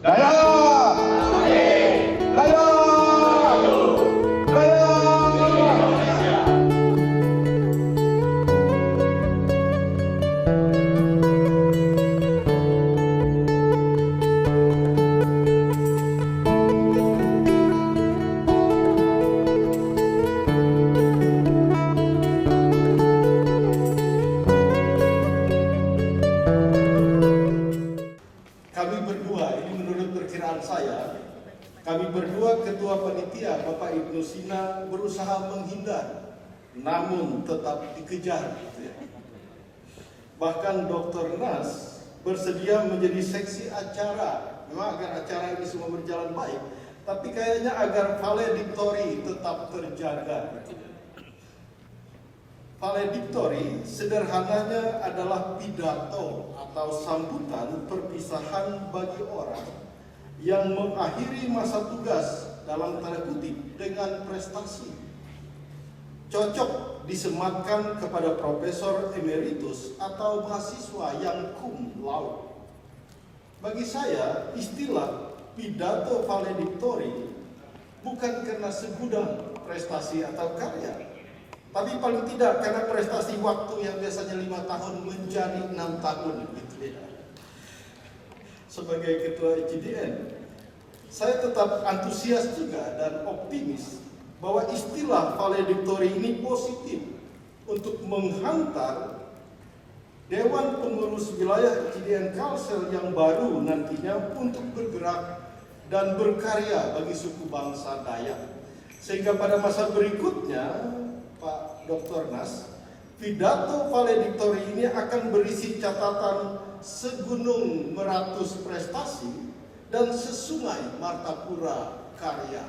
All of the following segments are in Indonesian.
Daya! Daya! Daya! Kami berdua, ini menurut perkiraan saya, kami berdua ketua panitia Bapak Ibnu Sina berusaha menghindar, namun tetap dikejar. Bahkan Dr. Nas bersedia menjadi seksi acara, memang agar acara ini semua berjalan baik, tapi kayaknya agar valedictory tetap terjaga. Valedictory sederhananya adalah pidato atau sambutan perpisahan bagi orang yang mengakhiri masa tugas dalam tanda kutip dengan prestasi. Cocok disematkan kepada profesor emeritus atau mahasiswa yang cum laude. Bagi saya, istilah pidato valedictory bukan karena segudang prestasi atau karya, tapi paling tidak karena prestasi waktu yang biasanya 5 tahun menjadi 6 tahun gitu ya. Sebagai ketua ICDN, saya tetap antusias juga dan optimis bahwa istilah valedictory ini positif untuk menghantar Dewan Pengurus Wilayah ICDN Kalsel yang baru nantinya untuk bergerak dan berkarya bagi suku bangsa Dayak. Sehingga pada masa berikutnya Pak Dr. Nas, pidato valedictory ini akan berisi catatan segunung meratus prestasi dan sesungai martapura karya.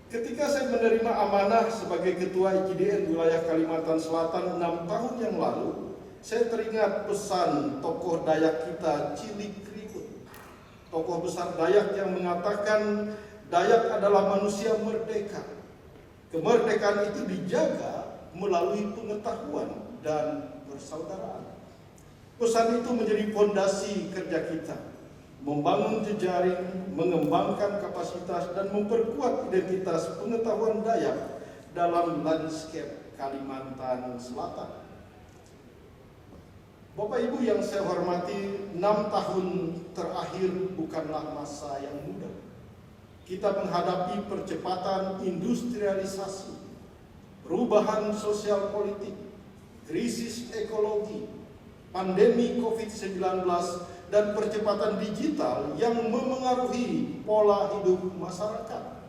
Ketika saya menerima amanah sebagai ketua ICDN wilayah Kalimantan Selatan 6 tahun yang lalu, saya teringat pesan tokoh Dayak kita Cilik Kerikut, tokoh besar Dayak yang mengatakan Dayak adalah manusia merdeka. Kemerdekaan itu dijaga melalui pengetahuan dan persaudaraan. Pesan itu menjadi fondasi kerja kita, membangun jejaring, mengembangkan kapasitas, dan memperkuat identitas pengetahuan Dayak dalam landscape Kalimantan Selatan. Bapak Ibu yang saya hormati, 6 tahun terakhir bukanlah masa yang mudah. Kita menghadapi percepatan industrialisasi, perubahan sosial politik, krisis ekologi, pandemi COVID-19, dan percepatan digital yang memengaruhi pola hidup masyarakat,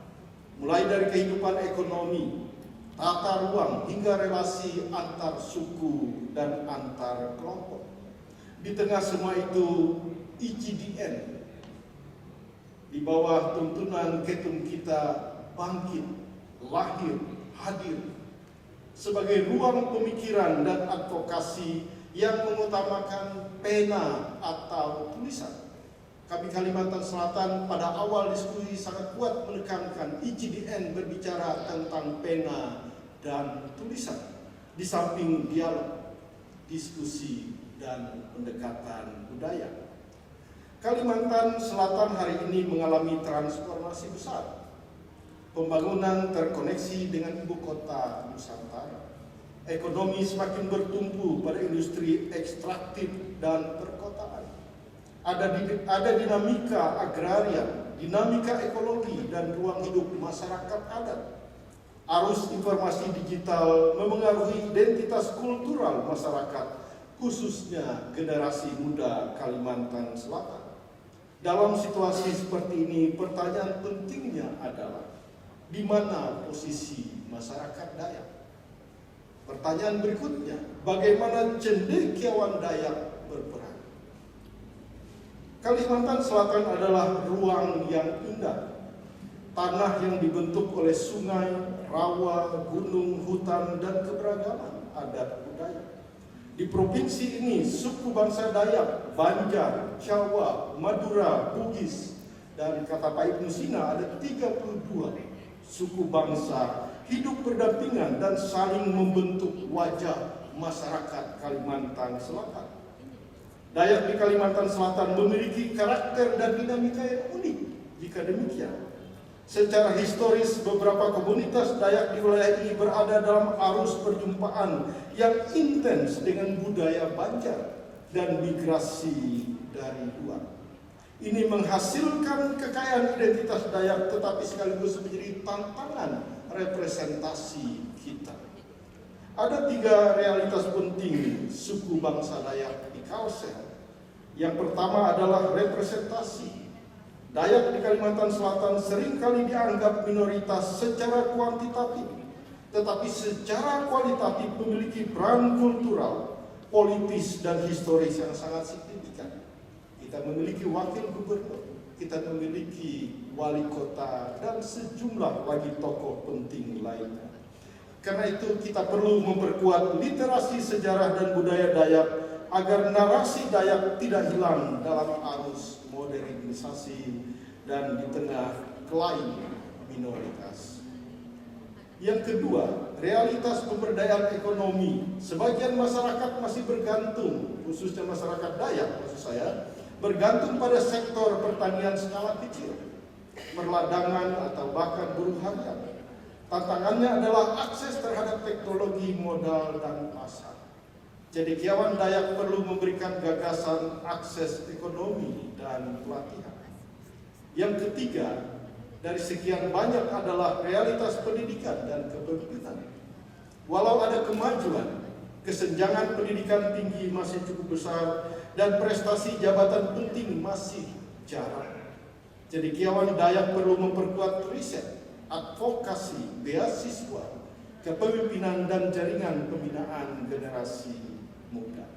mulai dari kehidupan ekonomi, tata ruang, hingga relasi antar suku dan antar kelompok. Di tengah semua itu, ICDN di bawah tuntunan ketum kita bangkit, lahir, hadir sebagai ruang pemikiran dan advokasi yang mengutamakan pena atau tulisan. Kami Kalimantan Selatan pada awal diskusi sangat kuat menekankan ICDN berbicara tentang pena dan tulisan, di samping dialog, diskusi, dan pendekatan budaya. Kalimantan Selatan hari ini mengalami transformasi besar. Pembangunan terkoneksi dengan ibu kota Nusantara. Ekonomi semakin bertumpu pada industri ekstraktif dan perkotaan. Ada dinamika agraria, dinamika ekologi, dan ruang hidup masyarakat adat. Arus informasi digital memengaruhi identitas kultural masyarakat, khususnya generasi muda Kalimantan Selatan. Dalam situasi seperti ini, pertanyaan pentingnya adalah di mana posisi masyarakat Dayak? Pertanyaan berikutnya, bagaimana cendekiawan Dayak berperan? Kalimantan Selatan adalah ruang yang indah, tanah yang dibentuk oleh sungai, rawa, gunung, hutan, dan keberagaman adat budaya. Di provinsi ini, suku bangsa Dayak, Banjar, Jawa, Madura, Bugis, dan kata Pak Ibnu Sina ada 32 suku bangsa hidup berdampingan dan saling membentuk wajah masyarakat Kalimantan Selatan. Dayak di Kalimantan Selatan memiliki karakter dan dinamika yang unik. Jika demikian, secara historis beberapa komunitas Dayak di wilayah ini berada dalam arus perjumpaan yang intens dengan budaya Banjar dan migrasi dari luar. Ini menghasilkan kekayaan identitas Dayak, tetapi sekaligus menjadi tantangan representasi kita. Ada 3 realitas penting suku bangsa Dayak di Kalsel. Yang pertama adalah representasi. Dayak di Kalimantan Selatan seringkali dianggap minoritas secara kuantitatif, tetapi secara kualitatif memiliki peran kultural, politis, dan historis yang sangat signifikan. Kita memiliki wakil gubernur, kita memiliki wali kota, dan sejumlah lagi tokoh penting lainnya. Karena itu kita perlu memperkuat literasi sejarah dan budaya Dayak agar narasi Dayak tidak hilang dalam arus modernisasi dan di tengah klaim minoritas. Yang kedua, realitas pemberdayaan ekonomi. Sebagian masyarakat masih bergantung, khususnya masyarakat Dayak maksud saya, bergantung pada sektor pertanian skala kecil, perladangan atau bahkan buruh harian. Tantangannya adalah akses terhadap teknologi, modal, dan pasar. Cendekiawan Dayak perlu memberikan gagasan akses ekonomi dan pelatihan. Yang ketiga, dari sekian banyak adalah realitas pendidikan dan kepemimpinan. Walau ada kemajuan, kesenjangan pendidikan tinggi masih cukup besar dan prestasi jabatan penting masih jarang. Cendekiawan Dayak perlu memperkuat riset, advokasi, beasiswa, kepemimpinan, dan jaringan pembinaan generasi muda.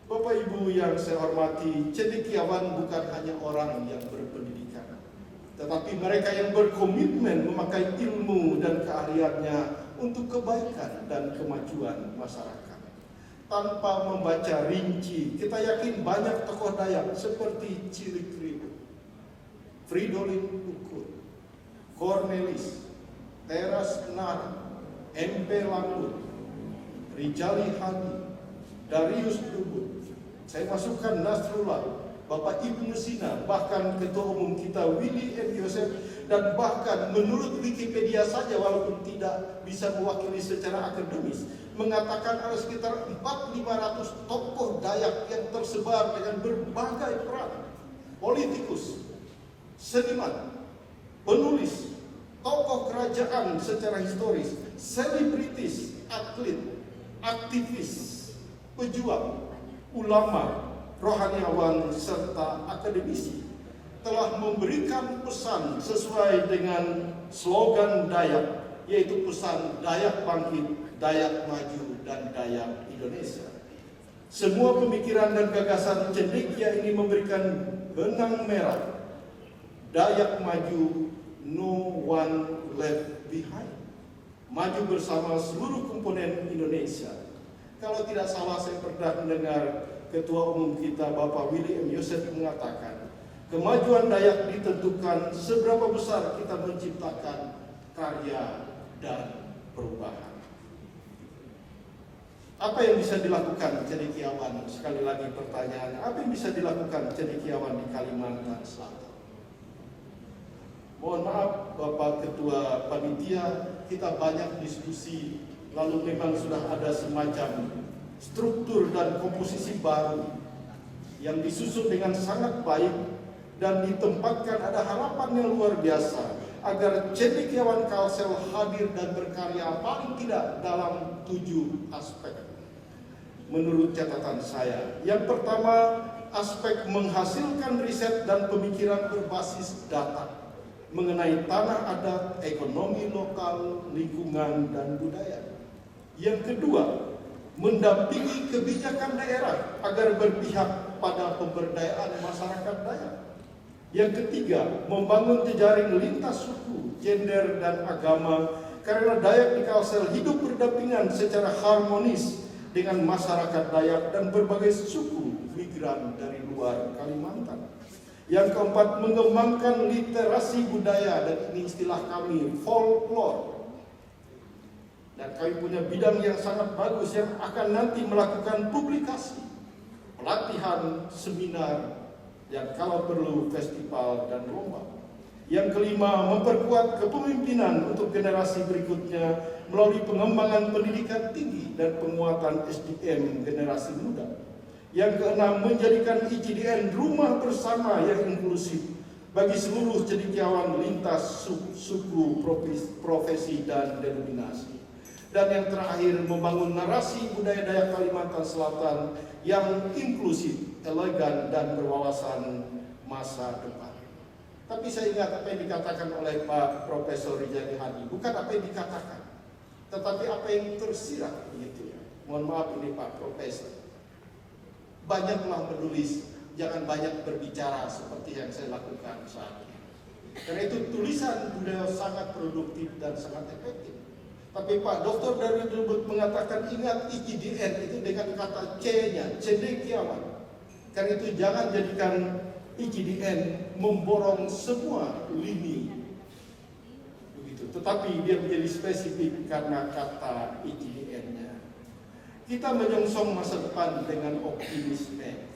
Bapak Ibu yang saya hormati, cendekiawan bukan hanya orang yang berpendidikan, tetapi mereka yang berkomitmen memakai ilmu dan keahliannya untuk kebaikan dan kemajuan masyarakat. Tanpa membaca rinci, kita yakin banyak tokoh Dayak seperti Cilik Ribut, Fridolin Ukur, Cornelis, Teras Nari, MP Langut, Rijali Hadi, Darius Dubut, saya masukkan Nasrullah, Bapak Ibnu Sina, bahkan Ketua Umum kita Willy M. Yosef, dan bahkan menurut Wikipedia saja walaupun tidak bisa mewakili secara akademis, mengatakan ada sekitar 400-500 tokoh Dayak yang tersebar dengan berbagai peran, politikus, seniman, penulis, tokoh kerajaan secara historis, selebritis, atlet, aktivis, pejuang, ulama, rohaniawan, serta akademisi telah memberikan pesan sesuai dengan slogan Dayak, yaitu pesan Dayak bangkit, Dayak maju, dan Dayak Indonesia. Semua pemikiran dan gagasan cendekia ini memberikan benang merah Dayak maju, no one left behind. Maju bersama seluruh komponen Indonesia. Kalau tidak salah saya pernah mendengar Ketua Umum kita Bapak Willy M. Yosef mengatakan, kemajuan Dayak ditentukan seberapa besar kita menciptakan karya dan perubahan. Apa yang bisa dilakukan cendekiawan? Sekali lagi pertanyaannya, apa yang bisa dilakukan cendekiawan di Kalimantan Selatan? Mohon maaf Bapak Ketua Panitia, kita banyak diskusi, lalu memang sudah ada semacam struktur dan komposisi baru yang disusun dengan sangat baik dan ditempatkan ada harapan yang luar biasa agar cendekiawan Kalsel hadir dan berkarya paling tidak dalam 7 aspek. Menurut catatan saya, yang pertama aspek menghasilkan riset dan pemikiran berbasis data mengenai tanah adat, ekonomi lokal, lingkungan, dan budaya. Yang kedua, mendampingi kebijakan daerah agar berpihak pada pemberdayaan masyarakat Dayak. Yang ketiga, membangun jejaring lintas suku, gender, dan agama karena Dayak di Kalsel hidup berdampingan secara harmonis dengan masyarakat Dayak dan berbagai suku migran dari luar Kalimantan. Yang keempat, mengembangkan literasi budaya, dan ini istilah kami, folklore. Dan kami punya bidang yang sangat bagus yang akan nanti melakukan publikasi pelatihan, seminar, dan kalau perlu festival dan lomba. Yang kelima, memperkuat kepemimpinan untuk generasi berikutnya melalui pengembangan pendidikan tinggi dan penguatan SDM generasi muda. Yang keenam, menjadikan ICDN rumah bersama yang inklusif bagi seluruh cendekiawan lintas suku, profesi, dan denominasi. Dan yang terakhir, membangun narasi budaya Dayak Kalimantan Selatan yang inklusif, elegan, dan berwawasan masa depan. Tapi saya ingat apa yang dikatakan oleh Pak Profesor Rijali Hadi, bukan apa yang dikatakan, tetapi apa yang tersirat begitu ya. Mohon maaf ini Pak Profesor. Banyaklah menulis, jangan banyak berbicara seperti yang saya lakukan saat ini. Karena itu tulisan beliau sangat produktif dan sangat efektif. Tapi Pak Dr. Darwin Lubut mengatakan ingat ICDN itu dengan kata C-nya, cendekiawan. Karena itu jangan jadikan ICDN memborong semua lini begitu, tetapi dia menjadi spesifik karena kata ICDN-nya. Kita menyongsong masa depan dengan optimisme.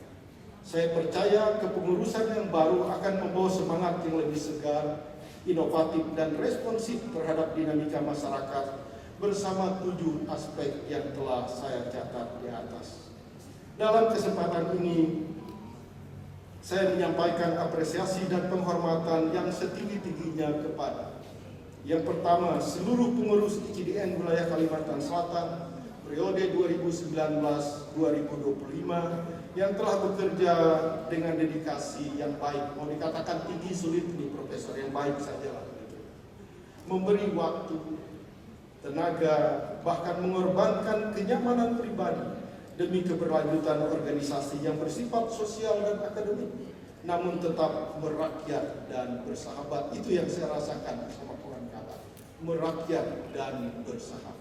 Saya percaya kepengurusan yang baru akan membawa semangat yang lebih segar, inovatif, dan responsif terhadap dinamika masyarakat bersama 7 aspek yang telah saya catat di atas. Dalam kesempatan ini, saya menyampaikan apresiasi dan penghormatan yang setinggi-tingginya kepada yang pertama, seluruh pengurus ICDN wilayah Kalimantan Selatan periode 2019-2025 yang telah bekerja dengan dedikasi yang baik. Mau dikatakan tinggi sulit nih Profesor, yang baik saja. Memberi waktu, tenaga, bahkan mengorbankan kenyamanan pribadi demi keberlanjutan organisasi yang bersifat sosial dan akademik, namun tetap merakyat dan bersahabat. Itu yang saya rasakan bersama kawan-kawan, merakyat dan bersahabat.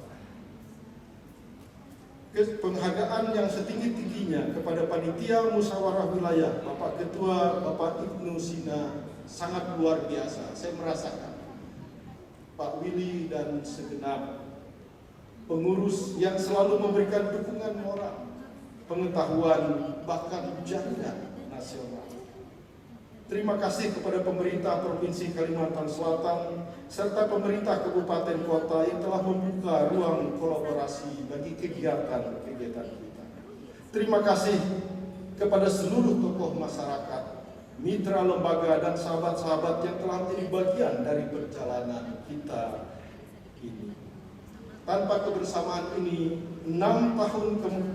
Penghargaan yang setinggi-tingginya kepada Panitia Musyawarah Wilayah, Bapak Ketua, Bapak Ibnu Sina, sangat luar biasa. Saya merasakan Pak Willy dan segenap pengurus yang selalu memberikan dukungan moral, pengetahuan, bahkan jaringan nasional. Terima kasih kepada pemerintah Provinsi Kalimantan Selatan serta pemerintah kabupaten kota yang telah membuka ruang kolaborasi bagi kegiatan-kegiatan kita. Terima kasih kepada seluruh tokoh masyarakat, mitra lembaga, dan sahabat-sahabat yang telah menjadi bagian dari perjalanan kita ini. Tanpa kebersamaan ini, 6 tahun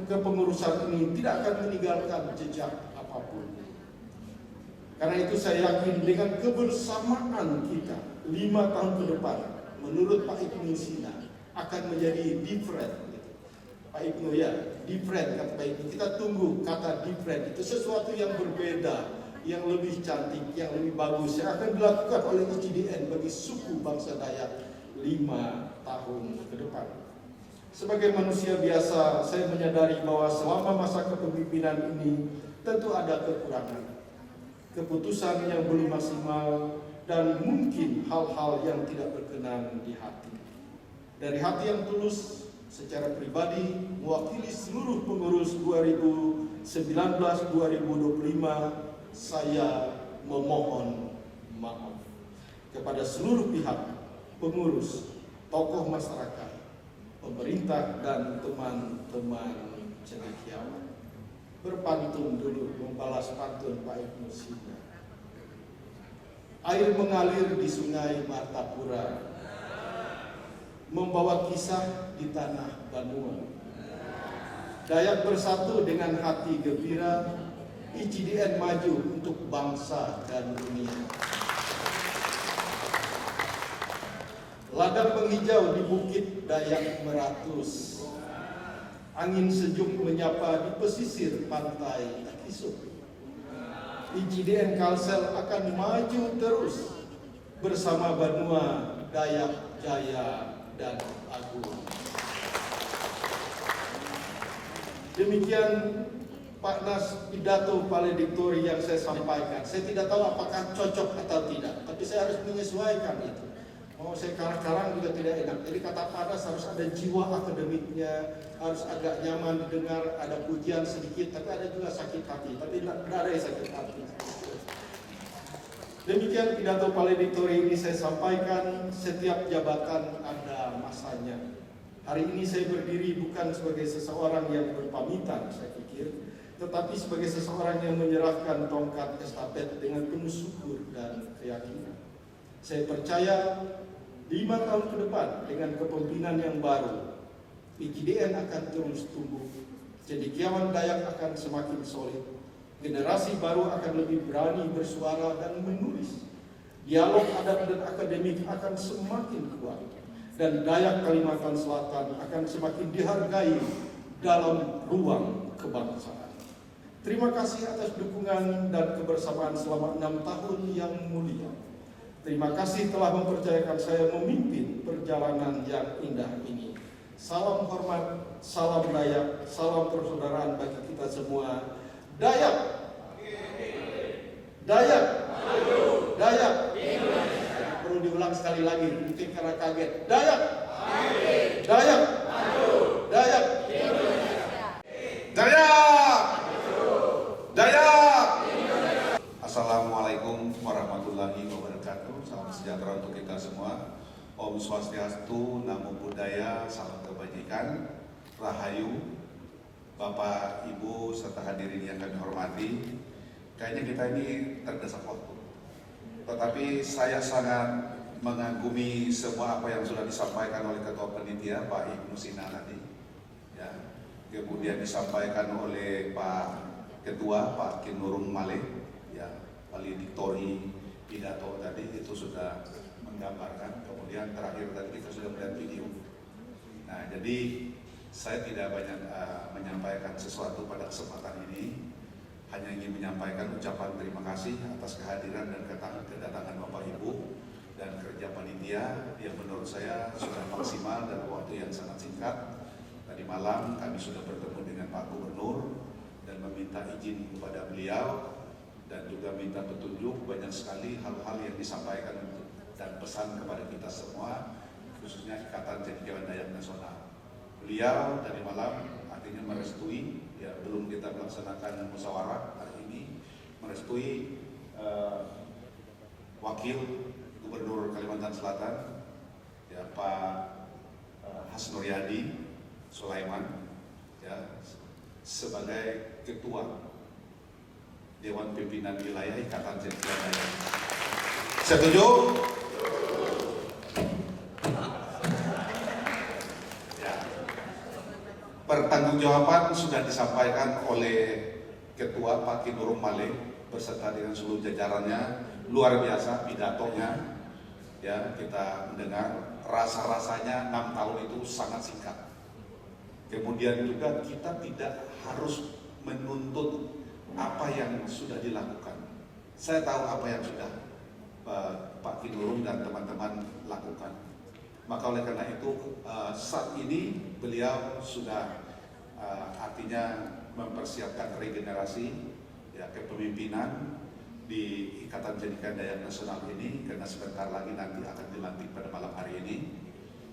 kepengurusan ini tidak akan meninggalkan jejak apapun. Karena itu saya yakin dengan kebersamaan kita 5 tahun ke depan, menurut Pak Ibnu Sina, akan menjadi different. Pak Ibnu ya, different kata Pak Ibnu. Kita tunggu kata different itu sesuatu yang berbeda, yang lebih cantik, yang lebih bagus, yang akan dilakukan oleh ICDN bagi suku bangsa Dayak 5 tahun ke depan. Sebagai manusia biasa, saya menyadari bahwa selama masa kepemimpinan ini tentu ada kekurangan, keputusan yang belum maksimal, dan mungkin hal-hal yang tidak berkenan di hati. Dari hati yang tulus, secara pribadi, mewakili seluruh pengurus 2019-2025, saya memohon maaf kepada seluruh pihak, pengurus, tokoh masyarakat, pemerintah, dan teman-teman cendekiawan. Berpantun dulu, membalas pantun Pak Ibnu Sina. Air mengalir di sungai Martapura, membawa kisah di tanah Banua. Dayak bersatu dengan hati gembira, ICDN maju untuk bangsa dan dunia. Ladang menghijau di bukit Dayak Meratus, angin sejuk menyapa di pesisir pantai Takisuk. ICDN Kalsel akan maju terus bersama Banua, Dayak, Jaya, dan Agung. Demikian Pak Nas pidato valediktori yang saya sampaikan. Saya tidak tahu apakah cocok atau tidak, tapi saya harus menyesuaikan itu. Mau saya karang-karang juga tidak enak. Jadi kata panas harus ada jiwa akademiknya, harus agak nyaman didengar, ada pujian sedikit, tapi ada juga sakit hati. Tapi tidak ada yang sakit hati. Demikian pidato valedictory ini saya sampaikan. Setiap jabatan ada masanya. Hari ini saya berdiri bukan sebagai seseorang yang berpamitan, saya pikir, tetapi sebagai seseorang yang menyerahkan tongkat estafet dengan penuh syukur dan keyakinan. Saya percaya 5 tahun ke depan dengan kepemimpinan yang baru, IKDN akan terus tumbuh, cendekiawan Dayak akan semakin solid, generasi baru akan lebih berani bersuara dan menulis, dialog adat dan akademik akan semakin kuat, dan Dayak Kalimantan Selatan akan semakin dihargai dalam ruang kebangsaan. Terima kasih atas dukungan dan kebersamaan selama 6 tahun yang mulia. Terima kasih telah mempercayakan saya memimpin perjalanan yang indah ini. Salam hormat, salam Dayak, salam persaudaraan bagi kita semua. Dayak, Dayak, Dayak. Perlu diulang sekali lagi, mungkin karena kaget. Dayak, Dayak, Dayak, Dayak, Dayak. Assalamualaikum warahmatullahi wabarakatuh. Salam sejahtera untuk kita semua. Om Swastiastu, Namo Buddhaya, salam kebajikan, Rahayu, Bapak, Ibu, serta hadirin yang kami hormati. Kayaknya kita ini terdesak waktu. Tetapi saya sangat mengagumi semua apa yang sudah disampaikan oleh Ketua Panitia, Pak Ibnu Sina tadi. Ya. Kemudian disampaikan oleh Pak Ketua, Pak Kinurung Maleh. Ya, valedictory pidato tadi itu sudah menggambarkan. Kemudian terakhir tadi kita sudah melihat video. Nah, jadi saya tidak banyak menyampaikan sesuatu pada kesempatan ini. Hanya ingin menyampaikan ucapan terima kasih atas kehadiran dan kedatangan Bapak Ibu dan kerja panitia yang menurut saya sudah maksimal dalam waktu yang sangat singkat. Tadi malam kami sudah bertemu dengan Pak Gubernur dan meminta izin kepada beliau dan juga minta petunjuk. Banyak sekali hal-hal yang disampaikan dan pesan kepada kita semua, khususnya Ikatan Cendekiawan Dayak Nasional. Beliau dari malam artinya merestui, ya belum kita melaksanakan musyawarah hari ini, merestui Wakil Gubernur Kalimantan Selatan, ya Pak Hasnuryadi Sulaiman, ya sebagai Ketua Dewan Pimpinan Wilayah Ikatan Cendekiawan Dayak. Setuju? Ya. Pertanggungjawaban sudah disampaikan oleh Ketua Pak Kinurung Maleh beserta dengan seluruh jajarannya. Luar biasa pidatonya. Ya, kita mendengar rasa-rasanya 6 tahun itu sangat singkat. Kemudian juga kita tidak harus menuntut apa yang sudah dilakukan. Saya tahu apa yang sudah Pak Kinurung dan teman-teman lakukan. Maka oleh karena itu saat ini beliau sudah artinya mempersiapkan regenerasi ya kepemimpinan di Ikatan Cendekiawan Dayak Nasional ini, karena sebentar lagi nanti akan dilantik pada malam hari ini.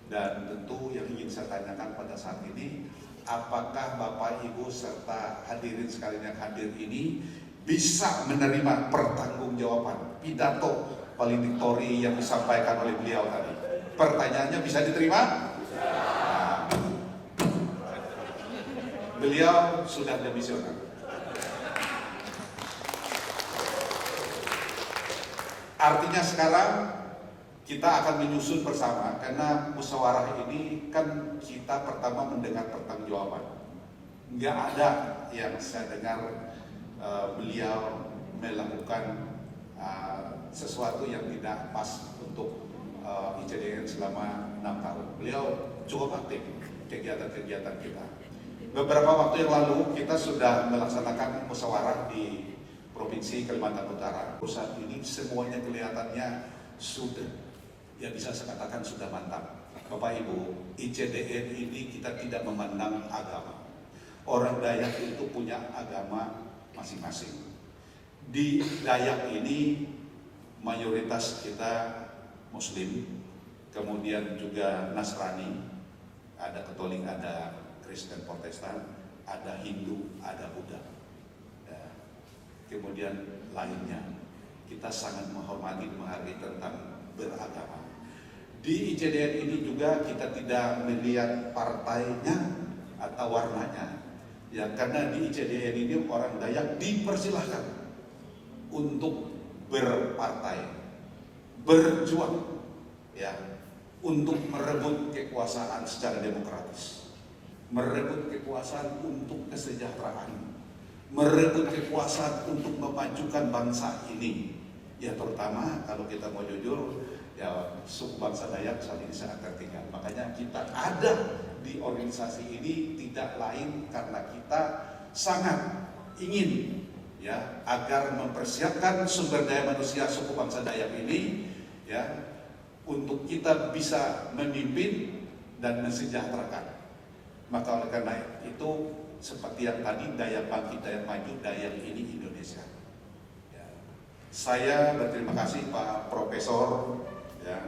Dan tentu yang ingin saya tanyakan pada saat ini, apakah Bapak Ibu serta hadirin sekalian yang hadir ini bisa menerima pertanggungjawaban pidato valedictory yang disampaikan oleh beliau tadi? Pertanyaannya bisa diterima? Nah, beliau sudah demisioner. Artinya sekarang kita akan menyusun bersama, karena musyawarah ini kan kita pertama mendengar pertanggungjawaban. Nggak ada yang saya dengar beliau melakukan sesuatu yang tidak pas untuk ICDN selama 6 tahun. Beliau cukup aktif kegiatan-kegiatan kita. Beberapa waktu yang lalu kita sudah melaksanakan musyawarah di Provinsi Kalimantan Utara. Saat ini semuanya kelihatannya sudah, ya bisa saya katakan sudah mantap. Bapak Ibu, ICDN ini kita tidak memandang agama. Orang Dayak itu punya agama masing-masing. Di Dayak ini mayoritas kita Muslim, kemudian juga Nasrani, ada Katolik, ada Kristen Protestan, ada Hindu, ada Buddha. Ya. Kemudian lainnya, kita sangat menghormati dan menghargai tentang beragama. Di ICDN ini juga kita tidak melihat partainya atau warnanya, ya, karena di ICDN ini orang Dayak dipersilahkan untuk berpartai, berjuang, ya, untuk merebut kekuasaan secara demokratis, merebut kekuasaan untuk kesejahteraan, merebut kekuasaan untuk memajukan bangsa ini. Ya, terutama kalau kita mau jujur, ya, suku bangsa Dayak saat ini sangat tertinggal. Makanya kita ada di organisasi ini tidak lain karena kita sangat ingin, ya, agar mempersiapkan sumber daya manusia suku bangsa Dayak ini, ya, untuk kita bisa memimpin dan mensejahterakan. Maka oleh karena itu, seperti yang tadi, daya bangkit, daya maju, daya ini Indonesia. Ya. Saya berterima kasih Pak Profesor, ya,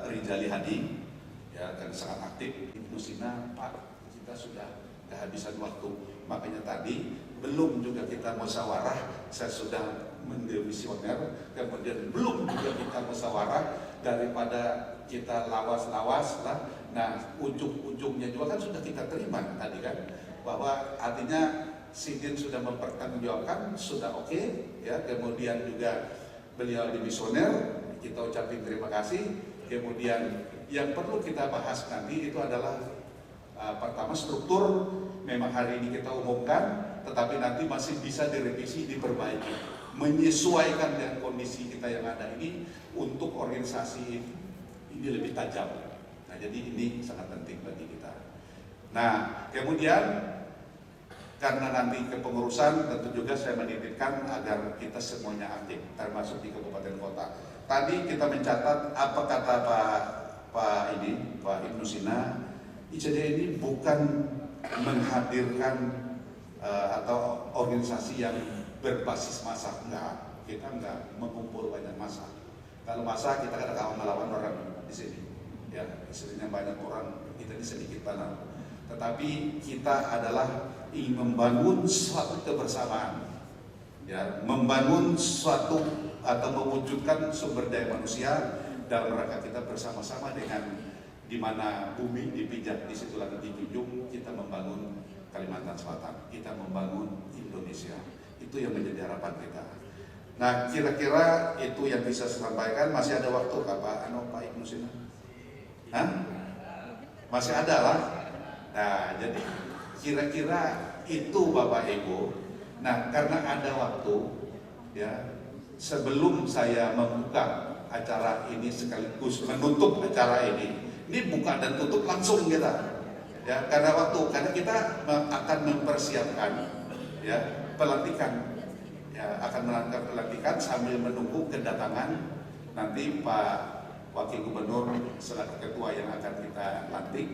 Rizali Hadi, ya, kan sangat aktif. Ibnu Sina, Pak, kita sudah kehabisan waktu. Makanya tadi belum juga kita musyawarah, saya sudah mendemisioner, kemudian belum juga kita musyawarah, daripada kita lawas-lawas lah. Nah, ujung-ujungnya juga kan sudah kita terima tadi kan, bahwa artinya Sidin sudah mempertanggungjawabkan, sudah oke, ya. Kemudian juga beliau dimisioner, kita ucapin terima kasih. Kemudian yang perlu kita bahas nanti itu adalah pertama, struktur memang hari ini kita umumkan, tetapi nanti masih bisa direvisi, diperbaiki, menyesuaikan dengan kondisi kita yang ada ini untuk organisasi ini lebih tajam. Nah, jadi ini sangat penting bagi kita. Nah, kemudian karena nanti kepengurusan, tentu juga saya menitipkan agar kita semuanya aktif, termasuk di kabupaten kota. Tadi kita mencatat apa kata Pak Ibnu Sina, ICD ini bukan menghadirkan atau organisasi yang berbasis massa, enggak. Kita enggak mengumpul banyak massa. Kalau massa kita kadang-kadang melawan orang di sini, ya, istilahnya banyak orang, kita ini sedikit banyak. Tetapi kita adalah ingin membangun suatu kebersamaan, ya, membangun suatu atau mewujudkan sumber daya manusia dalam rangka kita bersama-sama dengan di mana bumi dipijak, di situ lagi dijunjung, kita membangun Kalimantan Selatan, kita membangun Indonesia. Itu yang menjadi harapan kita. Nah, kira-kira itu yang bisa saya sampaikan. Masih ada waktu Pak Ibnu Sina? Hah? Masih ada lah. Nah, jadi kira-kira itu Bapak Ibu. Nah, karena ada waktu, ya, sebelum saya membuka acara ini sekaligus menutup acara ini buka dan tutup langsung kita, ya, karena waktu, karena kita akan mempersiapkan, ya, pelantikan, ya, akan melakukan pelantikan sambil menunggu kedatangan nanti Pak Wakil Gubernur selaku ketua yang akan kita lantik,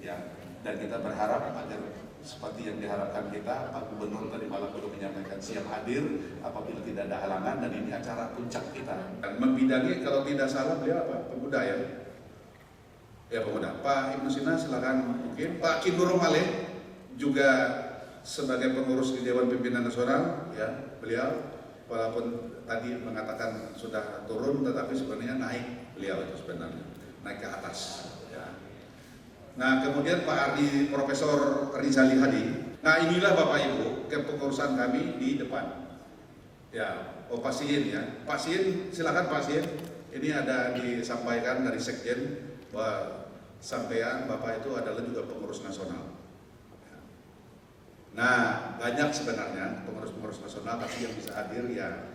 ya, dan kita berharap agar seperti yang diharapkan kita, Pak Gubernur tadi malam belum menyampaikan siap hadir apabila tidak ada halangan, dan ini acara puncak kita. Dan membidangi kalau tidak salah beliau apa? Pemuda, ya? Ya, pemuda. Pak Ibnu Sina silakan mungkin. Pak Kindur Male juga sebagai pengurus di Dewan Pimpinan Nasional, ya, beliau walaupun tadi mengatakan sudah turun, tetapi sebenarnya naik beliau itu sebenarnya, naik ke atas. Ya. Nah, kemudian Pak Ardi, Profesor Rizali Hadi. Nah, inilah Bapak Ibu kepengurusan kami di depan. Ya, Pak Siin, ya. Pak Siin, silakan Pak Siin. Ini ada disampaikan dari Sekjen bahwa sampean Bapak itu adalah juga pengurus nasional. Nah, banyak sebenarnya pengurus-pengurus nasional, tapi yang bisa hadir ya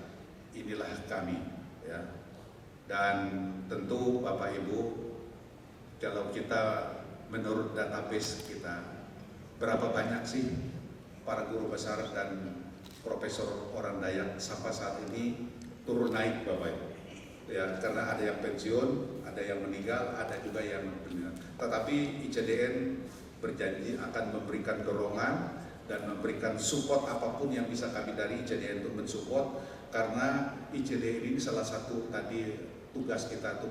inilah kami, ya. Dan tentu Bapak Ibu, kalau kita menurut database kita, berapa banyak sih para guru besar dan profesor orang Dayak sampai saat ini turun naik Bapak Ibu, ya, karena ada yang pensiun, ada yang meninggal, ada juga yang meninggal. Tetapi ICDN berjanji akan memberikan dorongan dan memberikan support apapun yang bisa kami dari ICDN untuk mensupport, karena ICDN ini salah satu tadi tugas kita itu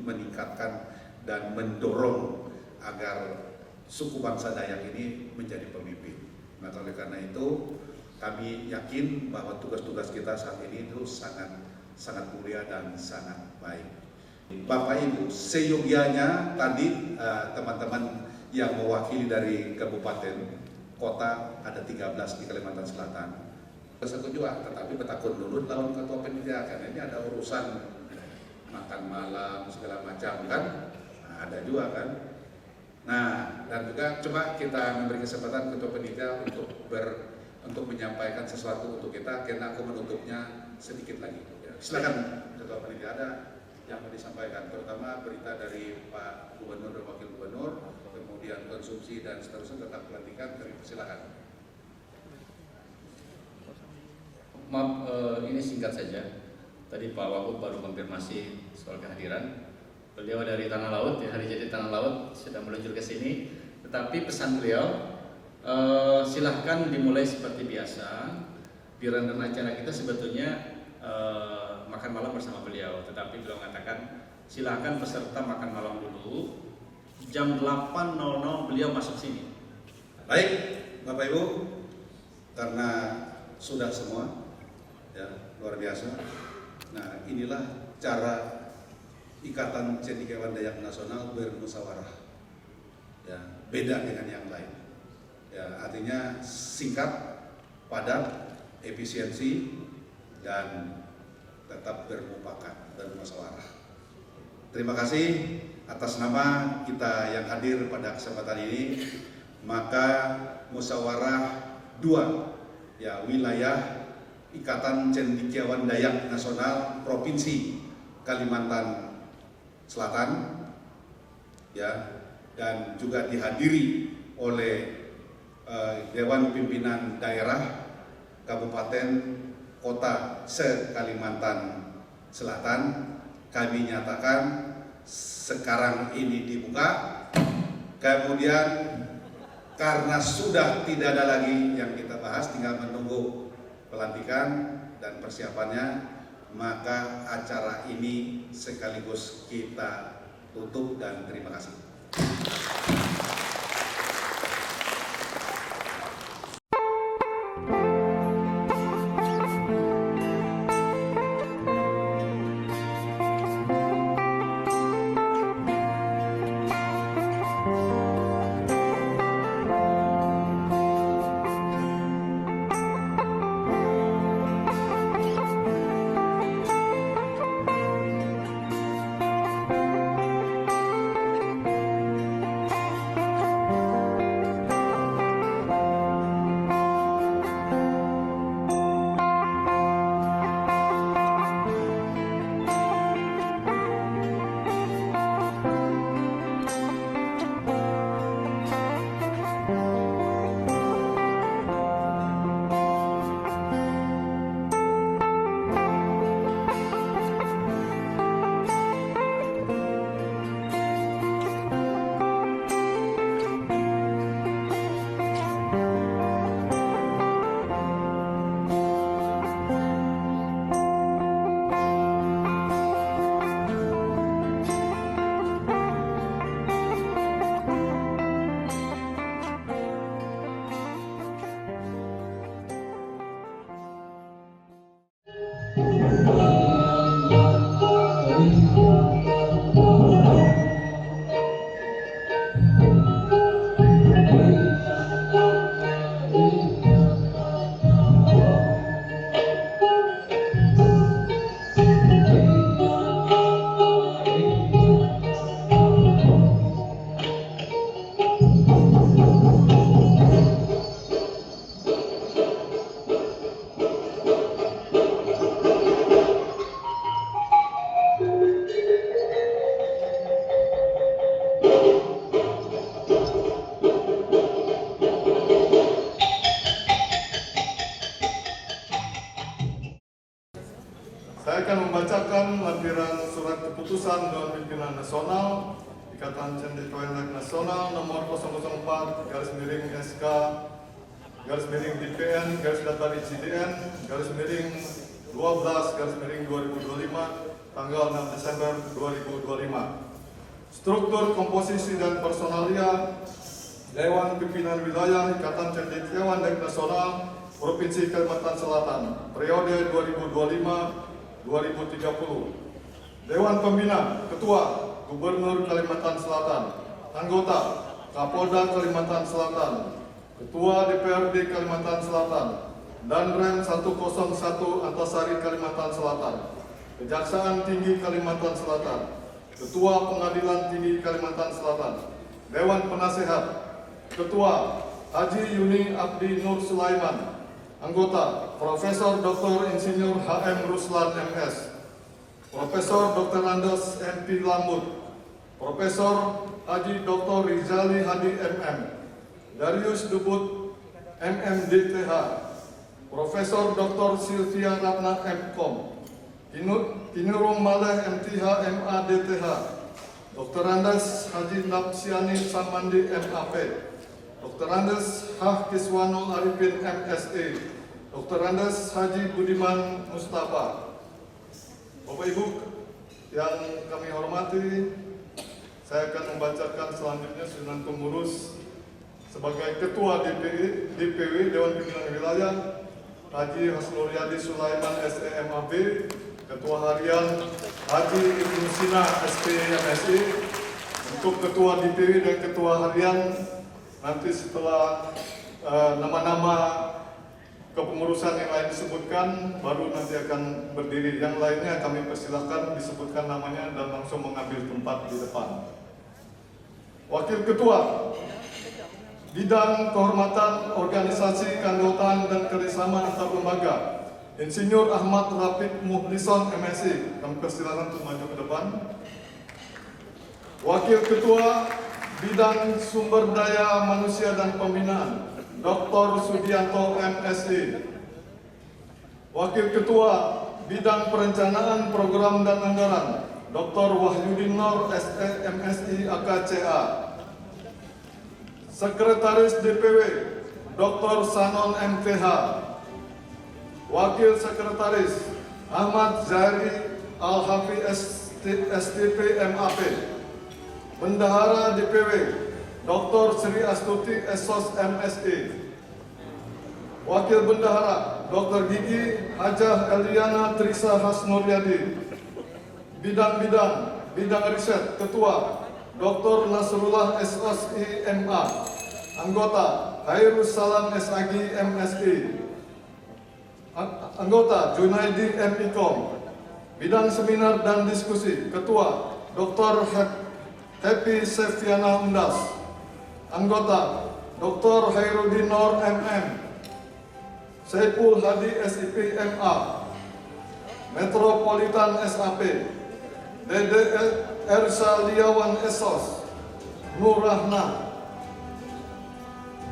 meningkatkan dan mendorong agar suku bangsa Dayak ini menjadi pemimpin. Maka oleh karena itu kami yakin bahwa tugas-tugas kita saat ini itu sangat mulia dan sangat baik. Bapak Ibu, seyogianya tadi teman-teman yang mewakili dari kabupaten, kota ada 13 di Kalimantan Selatan. Satu juga, tetapi betakun dulu lawan ketua panitia karena ini ada urusan makan malam segala macam kan, nah, ada juga kan. Nah, dan juga coba kita memberi kesempatan ketua panitia untuk menyampaikan sesuatu untuk kita, karena aku menutupnya sedikit lagi. Ya, silakan ketua panitia, ada yang mau disampaikan, terutama berita dari Pak Gubernur dan Wakil Gubernur, kemudian konsumsi dan seterusnya tentang pelantikan. Silakan. Maaf, ini singkat saja. Tadi Pak Wagub baru konfirmasi soal kehadiran. Beliau dari Tanah Laut, ya, hari jadi Tanah Laut sudah meluncur ke sini. Tetapi pesan beliau, silahkan dimulai seperti biasa. Di rundown acara kita sebetulnya makan malam bersama beliau. Tetapi beliau mengatakan silahkan peserta makan malam dulu. Jam 8.00 beliau masuk sini. Baik, Bapak Ibu, karena sudah semua. Ya, luar biasa. Nah, inilah cara Ikatan Cendekiawan Dayak Nasional bermusyawarah. Ya, beda dengan yang lain. Ya, artinya singkat, padat, efisiensi, dan tetap bermufakat, bermusyawarah. Terima kasih atas nama kita yang hadir pada kesempatan ini. Maka musyawarah 2, ya, wilayah Ikatan Cendekiawan Dayak Nasional Provinsi Kalimantan Selatan, ya, dan juga dihadiri oleh Dewan Pimpinan Daerah Kabupaten Kota se-Kalimantan Selatan. Kami nyatakan sekarang ini dibuka. Kemudian karena sudah tidak ada lagi yang kita bahas, tinggal menunggu pelantikan dan persiapannya, maka acara ini sekaligus kita tutup dan terima kasih. Saya akan membacakan lampiran surat keputusan Dewan Pimpinan Nasional Ikatan Cendekiawan Dayak Nasional nomor 004/SK/DPN/data ICDN/12/2025 tanggal 6 Desember 2025. Struktur, komposisi, dan personalia Dewan Pimpinan Wilayah Ikatan Cendekiawan dan Nasional Provinsi Kalimantan Selatan periode 2025-2030. Dewan Pembina, Ketua Gubernur Kalimantan Selatan, Anggota Kapolda Kalimantan Selatan, Ketua DPRD Kalimantan Selatan, dan Rem 101 Antasari Kalimantan Selatan, Kejaksaan Tinggi Kalimantan Selatan, Ketua Pengadilan Tinggi Kalimantan Selatan, Dewan Penasehat, Ketua Haji Yuni Abdi Nur Sulaiman, Anggota Profesor Dr. Insinyur HM Ruslan MS, Profesor Dr. Andes MP Lambut, Profesor Haji Dr. Rizali Hadi MM, Darius Dubut MMDTH, Profesor Dr. Sylvia Ratna MKom, Kinurung Maleh MTH MADTH, Dr. Andes Haji Napsiani Samandi MAP, Dr. Andes Hah Kiswano Arifin MSE, Dr. Andes Haji Budiman Mustafa. Bapak Ibu yang kami hormati, saya akan membacakan selanjutnya susunan pengurus sebagai Ketua DPW Dewan Pimpinan Wilayah Haji Hasnur Yadi Sulaiman SEMAB, Ketua Harian Haji Ibnu Sina SPMSI. Untuk Ketua DPW dan Ketua Harian nanti setelah nama-nama kepengurusan yang lain disebutkan, baru nanti akan berdiri. Yang lainnya kami persilahkan disebutkan namanya dan langsung mengambil tempat di depan. Wakil Ketua Bidang Kehormatan Organisasi Keanggotaan dan Kerjasama Antar Lembaga, Insinyur Ahmad Rafiq Muhlison MSI. Kami persilahkan untuk maju ke depan. Wakil Ketua Bidang Sumber Daya Manusia dan Pembinaan, Dr. Sudianto MSI. Wakil Ketua Bidang Perencanaan Program dan Anggaran, Dr. Wahyudin Nur SE MSI AKCA. Sekretaris DPW, Dr. Sanon MTH. Wakil Sekretaris Ahmad Zahri Al-Hafi STP MAP. Bendahara DPW Dr. Sri Astuti SOS MSI. Wakil Bendahara Dr. Gigi Hajah Eliana Trisa Hasnuryadi. Bidang riset Ketua Dr. Nasrullah SOSI MA. Anggota Hairus Salam SAG MSI. Anggota Junaidi MIKOM. Bidang Seminar dan Diskusi Ketua Dr. Happy Sefiana Undas. Anggota Dr. Hairudin Nur MM. Saiful Hadi SIP MA. Metropolitan SAP. Dede Ersa Liawan Esos. Nur Rahna.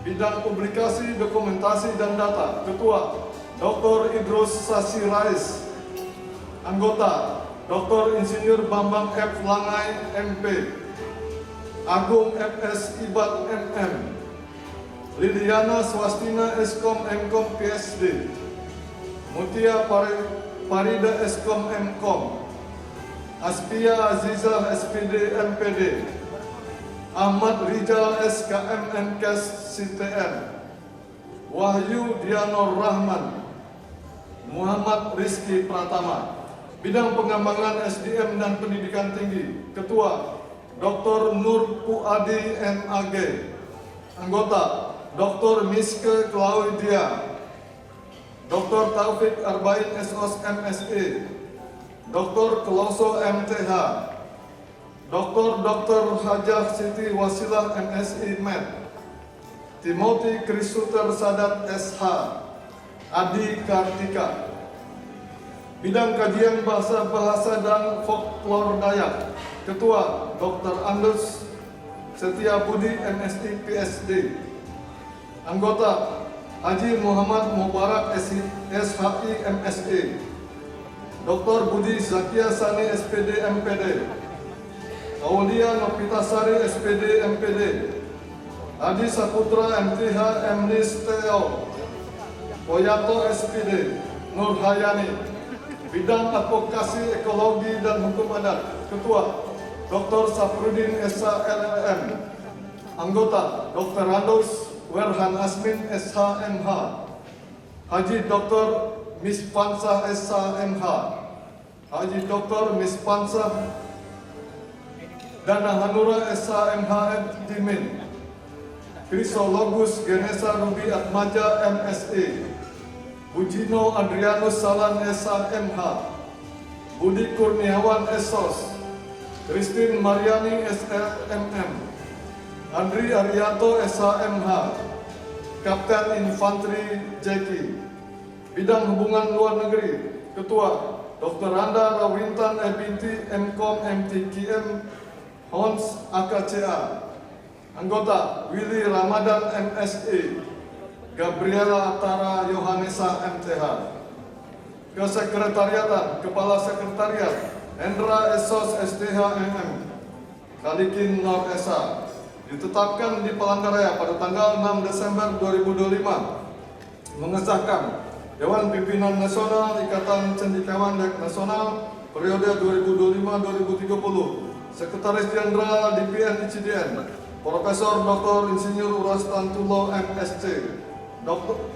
Bidang Publikasi, Dokumentasi, dan Data Ketua Dr. Idrus Sasi Rais. Anggota Dr. Insinyur Bambang F. Langai MP. Agung FS Ibad MM. Liliana Swastina Eskom Mkom PSD. Mutia Parida Eskom Mkom. Aspia Aziza SPD MPD. Ahmad Rijal SKM MKes CTM. Wahyu Dianor Rahman. Muhammad Rizky Pratama. Bidang Pengembangan SDM dan Pendidikan Tinggi Ketua Dr. Nur Puadi MAG. Anggota Dr. Miske Claudia. Dr. Taufik Arbain SOS MSE. Dr. Kloso MTH. Dr. Hajah Siti Wasilah MSI MED. Timothy Krisuter Sadat SH. Adi Kartika. Bidang Kajian Bahasa dan Folklor Dayak Ketua Dr. Andus Setia Budi MSI PSD. Anggota Haji Muhammad Mubarak SHI MSI. Dr. Budi Zakia Sani SPD MPD. Aulia Nopitasari SPD MPD. Adi Saputra MTH MNIS TO. Poyato SPD Nur Hayani. Bidang Advokasi Ekologi dan Hukum Adat, Ketua Dr. Safrudin SH LLM. Anggota Dr. Randus Werhan Asmin SH.MH, Haji Dr. Mispansah SH.MH, Haji Dr. Mispansah Dana Hanura SH.MH Dimin, Krisologus Genesa Ruby Atmaja MSE, Bujino Adrianus Salan SH.MH, Budi Kurniawan SOS, Christine Mariani SLMM, Andri Arianto SH.MH, Kapten Infanteri Jeki. Bidang Hubungan Luar Negeri, Ketua Dr. Anda Rawintan Binti MKom MTKM Hons AKCA. Anggota Willy Ramadan MSE, Gabriela Atara Yohanesa MTH. Kesekretariatan, Kepala Sekretariat Hendra Esos STH MM, Kalikin Nor Esa, ditetapkan di Palangkaraya pada tanggal 6 Desember 2025, mengesahkan Dewan Pimpinan Nasional Ikatan Cendekiawan Nasional periode 2025-2030, Sekretaris Jenderal DPN ICDN, Profesor Dr. Insinyur Uras Tantulo MSc,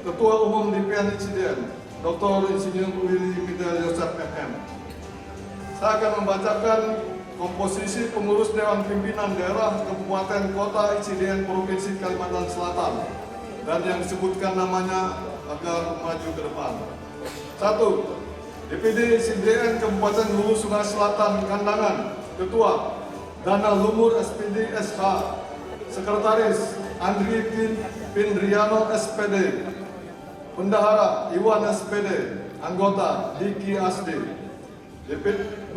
Ketua Umum DPN ICDN, Dr. Insinyur Willy Mida Yosef MM. Saya akan membacakan komposisi pengurus Dewan Pimpinan Daerah Kabupaten Kota ICDN Provinsi Kalimantan Selatan dan yang disebutkan namanya agar maju ke depan. 1. DPD ICDN Kabupaten Hulu Sungai Selatan Kandangan, Ketua Dana Lumur SPD SH, Sekretaris Andri Pindriano SPD, Bendahara Iwan SPD, Anggota Diki Asdi. 2.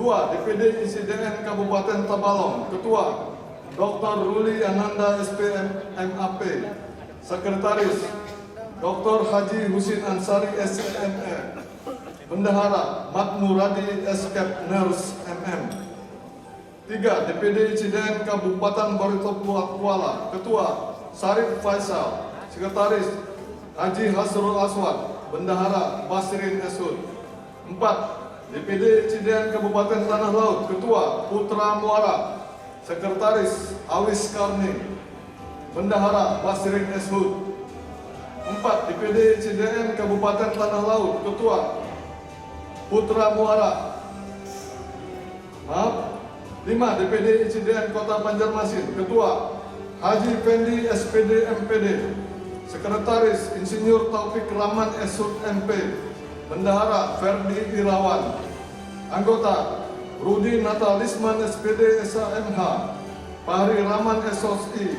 DPD ICDN Kabupaten Tabalong, Ketua Dr. Ruli Ananda SPM MAP, Sekretaris Dr. Haji Husin Ansari SME, Bendahara Makmuradi Eskep Ners MM. 3. DPD ICDN Kabupaten Barito Kuala, Ketua Sarif Faisal, Sekretaris Haji Hasrul Aswad, Bendahara Basrin Esud. 4. DPD ICDN Kabupaten Tanah Laut, Ketua Putra Muara, Sekretaris Awis Karni, Bendahara Basrin Esud. 4. DPD ICDN Kabupaten Tanah Laut, Ketua Putra Muara. 5. DPD ICDN Kota Banjarmasin, Ketua Haji Fendi SPD MPD, Sekretaris Insinyur Taufik Rahman Esud MP, Bendahara Ferdi Irawan. Anggota Rudi Natalisman SPD SHMH, Fahri Rahman SOSI,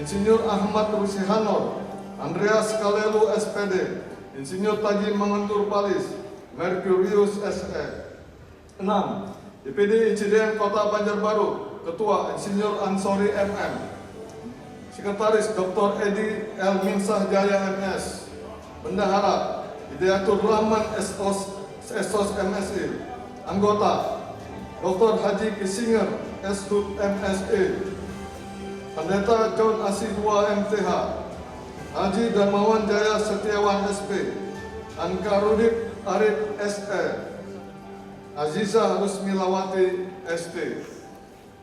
Insinyur Ahmad Rusihanor, Andreas Kalelu SPD, Insinyur Taji Mangentur Palis, Merkurius SE. 6. DPD ICDN Kota Banjarbaru, Ketua Insinyur Ansori MM, Sekretaris Dr. Edi Elminsah Jaya MS, Bendahara Hidayatur Rahman SOS MSI. Anggota Dr. Haji Kisinger SHUD MSE, Pendeta John Asidua MTH, Haji Darmawan Jaya Setiawan SP, Ankarudip Arif SE, Aziza Rusmilawati ST.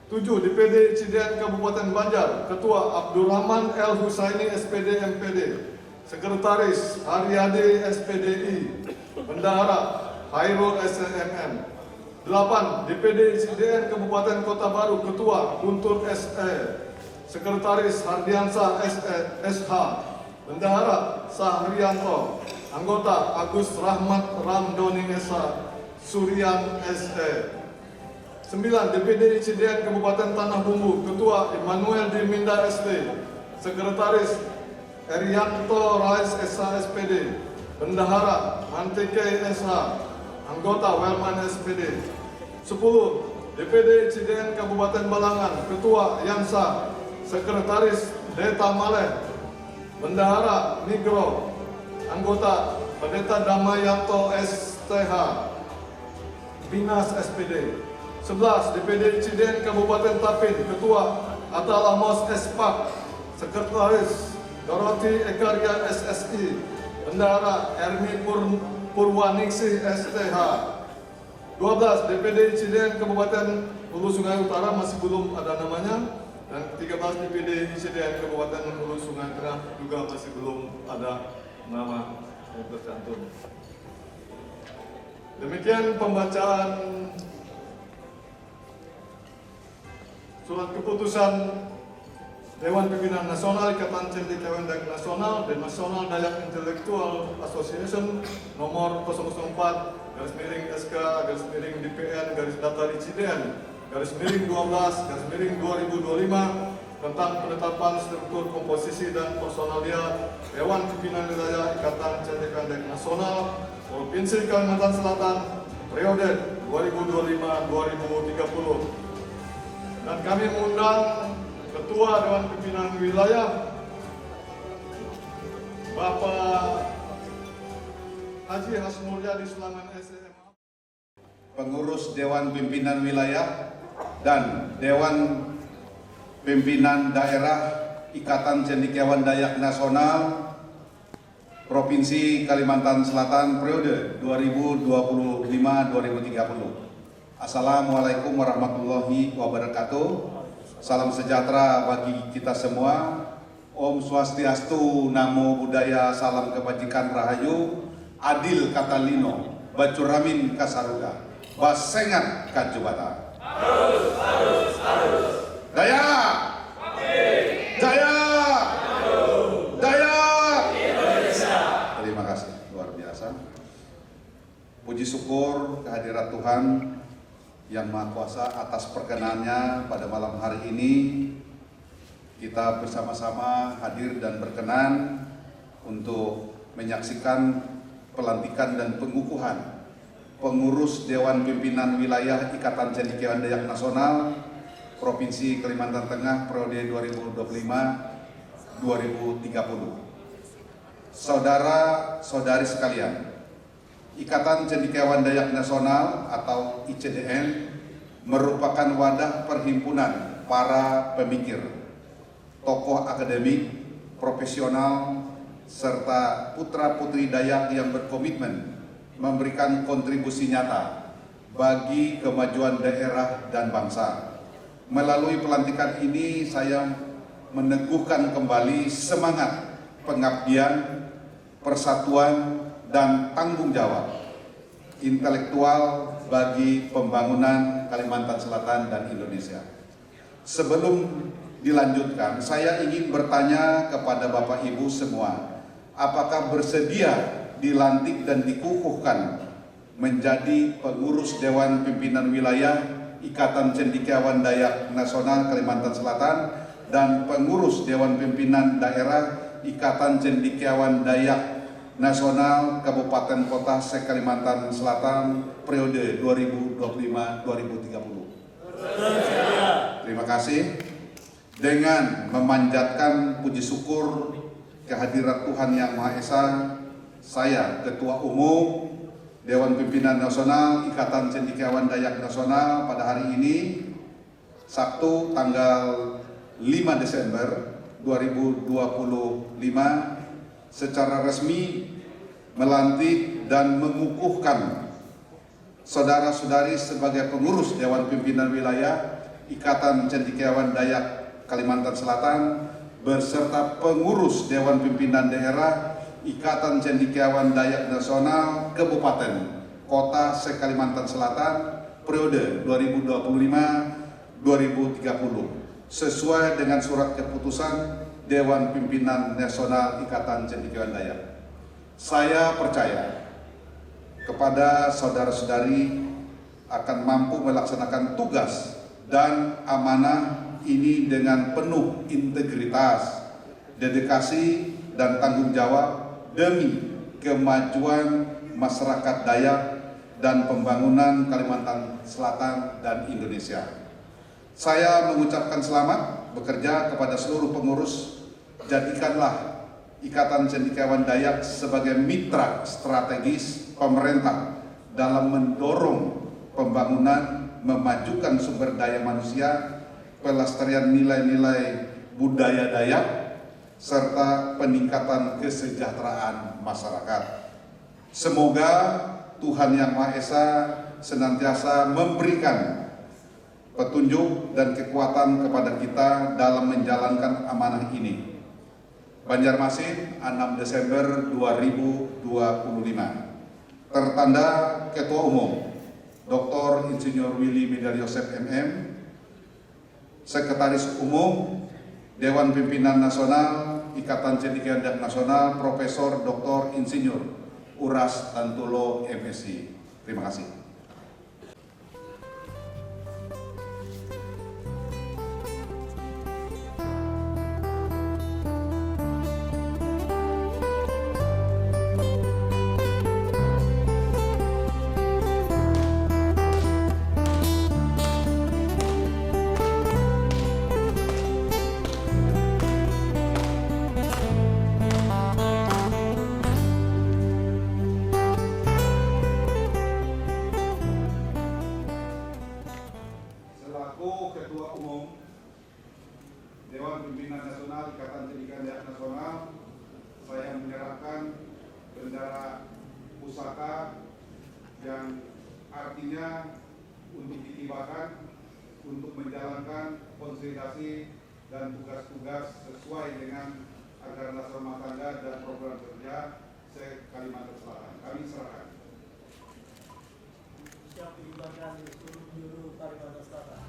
7. DPD ICDN Kabupaten Banjar, Ketua Abdurrahman L. Husaini SPD MPD, Sekretaris Haryade SPDI, Bendahara Hairul SMM. 8. DPD ICDN Kabupaten Kota Baru, Ketua Guntur SE, Sekretaris Hardiansah SH, Bendahara Sahrianto, Anggota Agus Rahmat Ramdoni Esa Suryan SE. 9. DPD ICDN Kabupaten Tanah Bumbu, Ketua Immanuel Diminda SD, Sekretaris Erianto Rais SH SPD, Bendahara Mantike SH, Anggota Welman SPD. 10. DPD ICDN Kabupaten Balangan, Ketua Yansa, Sekretaris Deta Maleh, Bendahara Migro, Anggota Pendeta Damayanto STH, Binas SPD. 11. DPD ICDN Kabupaten Tapin, Ketua Atalamos Espak, Sekretaris Doroti Ekaria SSI, Bendahara Ermi Purwaningsih STH. 12 DPD ICDN Kabupaten Hulu Sungai Utara masih belum ada namanya, dan 13 DPD ICDN Kabupaten Hulu Sungai Tengah juga masih belum ada nama yang tercantum. Demikian pembacaan surat keputusan Dewan Pimpinan Nasional Ikatan Cendekiawan Dayak Nasional dan National Dayak Intellectual Association nomor 004-SK-DPN-Data-ICDN-12-2025 tentang penetapan struktur komposisi dan personalia Dewan Pimpinan Wilayah Ikatan Cendekiawan Dayak Nasional Provinsi Kalimantan Selatan periode 2025-2030. Dan kami mengundang Ketua Dewan Pimpinan Wilayah Bapak Haji Hasmulyadi Sulaiman SEMA, pengurus Dewan Pimpinan Wilayah dan Dewan Pimpinan Daerah Ikatan Cendekiawan Dayak Nasional Provinsi Kalimantan Selatan periode 2025-2030. Assalamualaikum warahmatullahi wabarakatuh. Salam sejahtera bagi kita semua. Om Swastiastu, Namo Buddhaya, salam kebajikan rahayu, adil katalino, bacuramin kasaruga, basengat kajubata. Daya! Jaya! Daya! Terima kasih, luar biasa. Puji syukur kehadirat Tuhan Yang Maha Kuasa atas perkenannya pada malam hari ini kita bersama-sama hadir dan berkenan untuk menyaksikan pelantikan dan pengukuhan pengurus Dewan Pimpinan Wilayah Ikatan Cendekiawan Dayak Nasional Provinsi Kalimantan Tengah periode 2025-2030. Saudara-saudari sekalian, Ikatan Cendekiawan Dayak Nasional atau ICDN merupakan wadah perhimpunan para pemikir, tokoh akademik, profesional, serta putra-putri Dayak yang berkomitmen memberikan kontribusi nyata bagi kemajuan daerah dan bangsa. Melalui pelantikan ini saya meneguhkan kembali semangat pengabdian, persatuan, dan tanggung jawab intelektual bagi pembangunan Kalimantan Selatan dan Indonesia. Sebelum dilanjutkan, saya ingin bertanya kepada Bapak Ibu semua, apakah bersedia dilantik dan dikukuhkan menjadi pengurus Dewan Pimpinan Wilayah Ikatan Cendekiawan Dayak Nasional Kalimantan Selatan dan pengurus Dewan Pimpinan Daerah Ikatan Cendekiawan Dayak Nasional Kabupaten Kota se-Kalimantan Selatan periode 2025-2030. Terima kasih. Dengan memanjatkan puji syukur kehadirat Tuhan Yang Maha Esa, saya Ketua Umum Dewan Pimpinan Nasional Ikatan Cendekiawan Dayak Nasional pada hari ini Sabtu tanggal 5 Desember 2025 secara resmi melantik dan mengukuhkan saudara-saudari sebagai pengurus Dewan Pimpinan Wilayah Ikatan Cendekiawan Dayak Kalimantan Selatan beserta pengurus Dewan Pimpinan Daerah Ikatan Cendekiawan Dayak Nasional Kabupaten Kota se-Kalimantan Selatan periode 2025-2030 sesuai dengan surat keputusan Dewan Pimpinan Nasional Ikatan Cendekiawan Dayak. Saya percaya kepada saudara-saudari akan mampu melaksanakan tugas dan amanah ini dengan penuh integritas, dedikasi, dan tanggung jawab demi kemajuan masyarakat Dayak dan pembangunan Kalimantan Selatan dan Indonesia. Saya mengucapkan selamat bekerja kepada seluruh pengurus. Jadikanlah Ikatan Cendekiawan Dayak sebagai mitra strategis pemerintah dalam mendorong pembangunan, memajukan sumber daya manusia, pelestarian nilai-nilai budaya Dayak, serta peningkatan kesejahteraan masyarakat. Semoga Tuhan Yang Maha Esa senantiasa memberikan petunjuk dan kekuatan kepada kita dalam menjalankan amanah ini. Banjarmasin, 6 Desember 2025. Tertanda Ketua Umum Dr. Insinyur Willy Medar Yosef MM, Sekretaris Umum Dewan Pimpinan Nasional Ikatan Cendekiawan Dayak Nasional Profesor Dr. Insinyur Uras Tantulo MSI. Terima kasih. Ketua Umum Dewan Pimpinan Nasional Ikatan Cendekiawan Dayak Nasional, saya menyerahkan bendera pusaka yang artinya untuk ditibakan untuk menjalankan konsolidasi dan tugas-tugas sesuai dengan anggaran dasar rumah tangga dan program kerja se-Kalimantan Selatan. Kami serahkan. Siap dilibatkan di seluruh penjuru Kalimantan Selatan.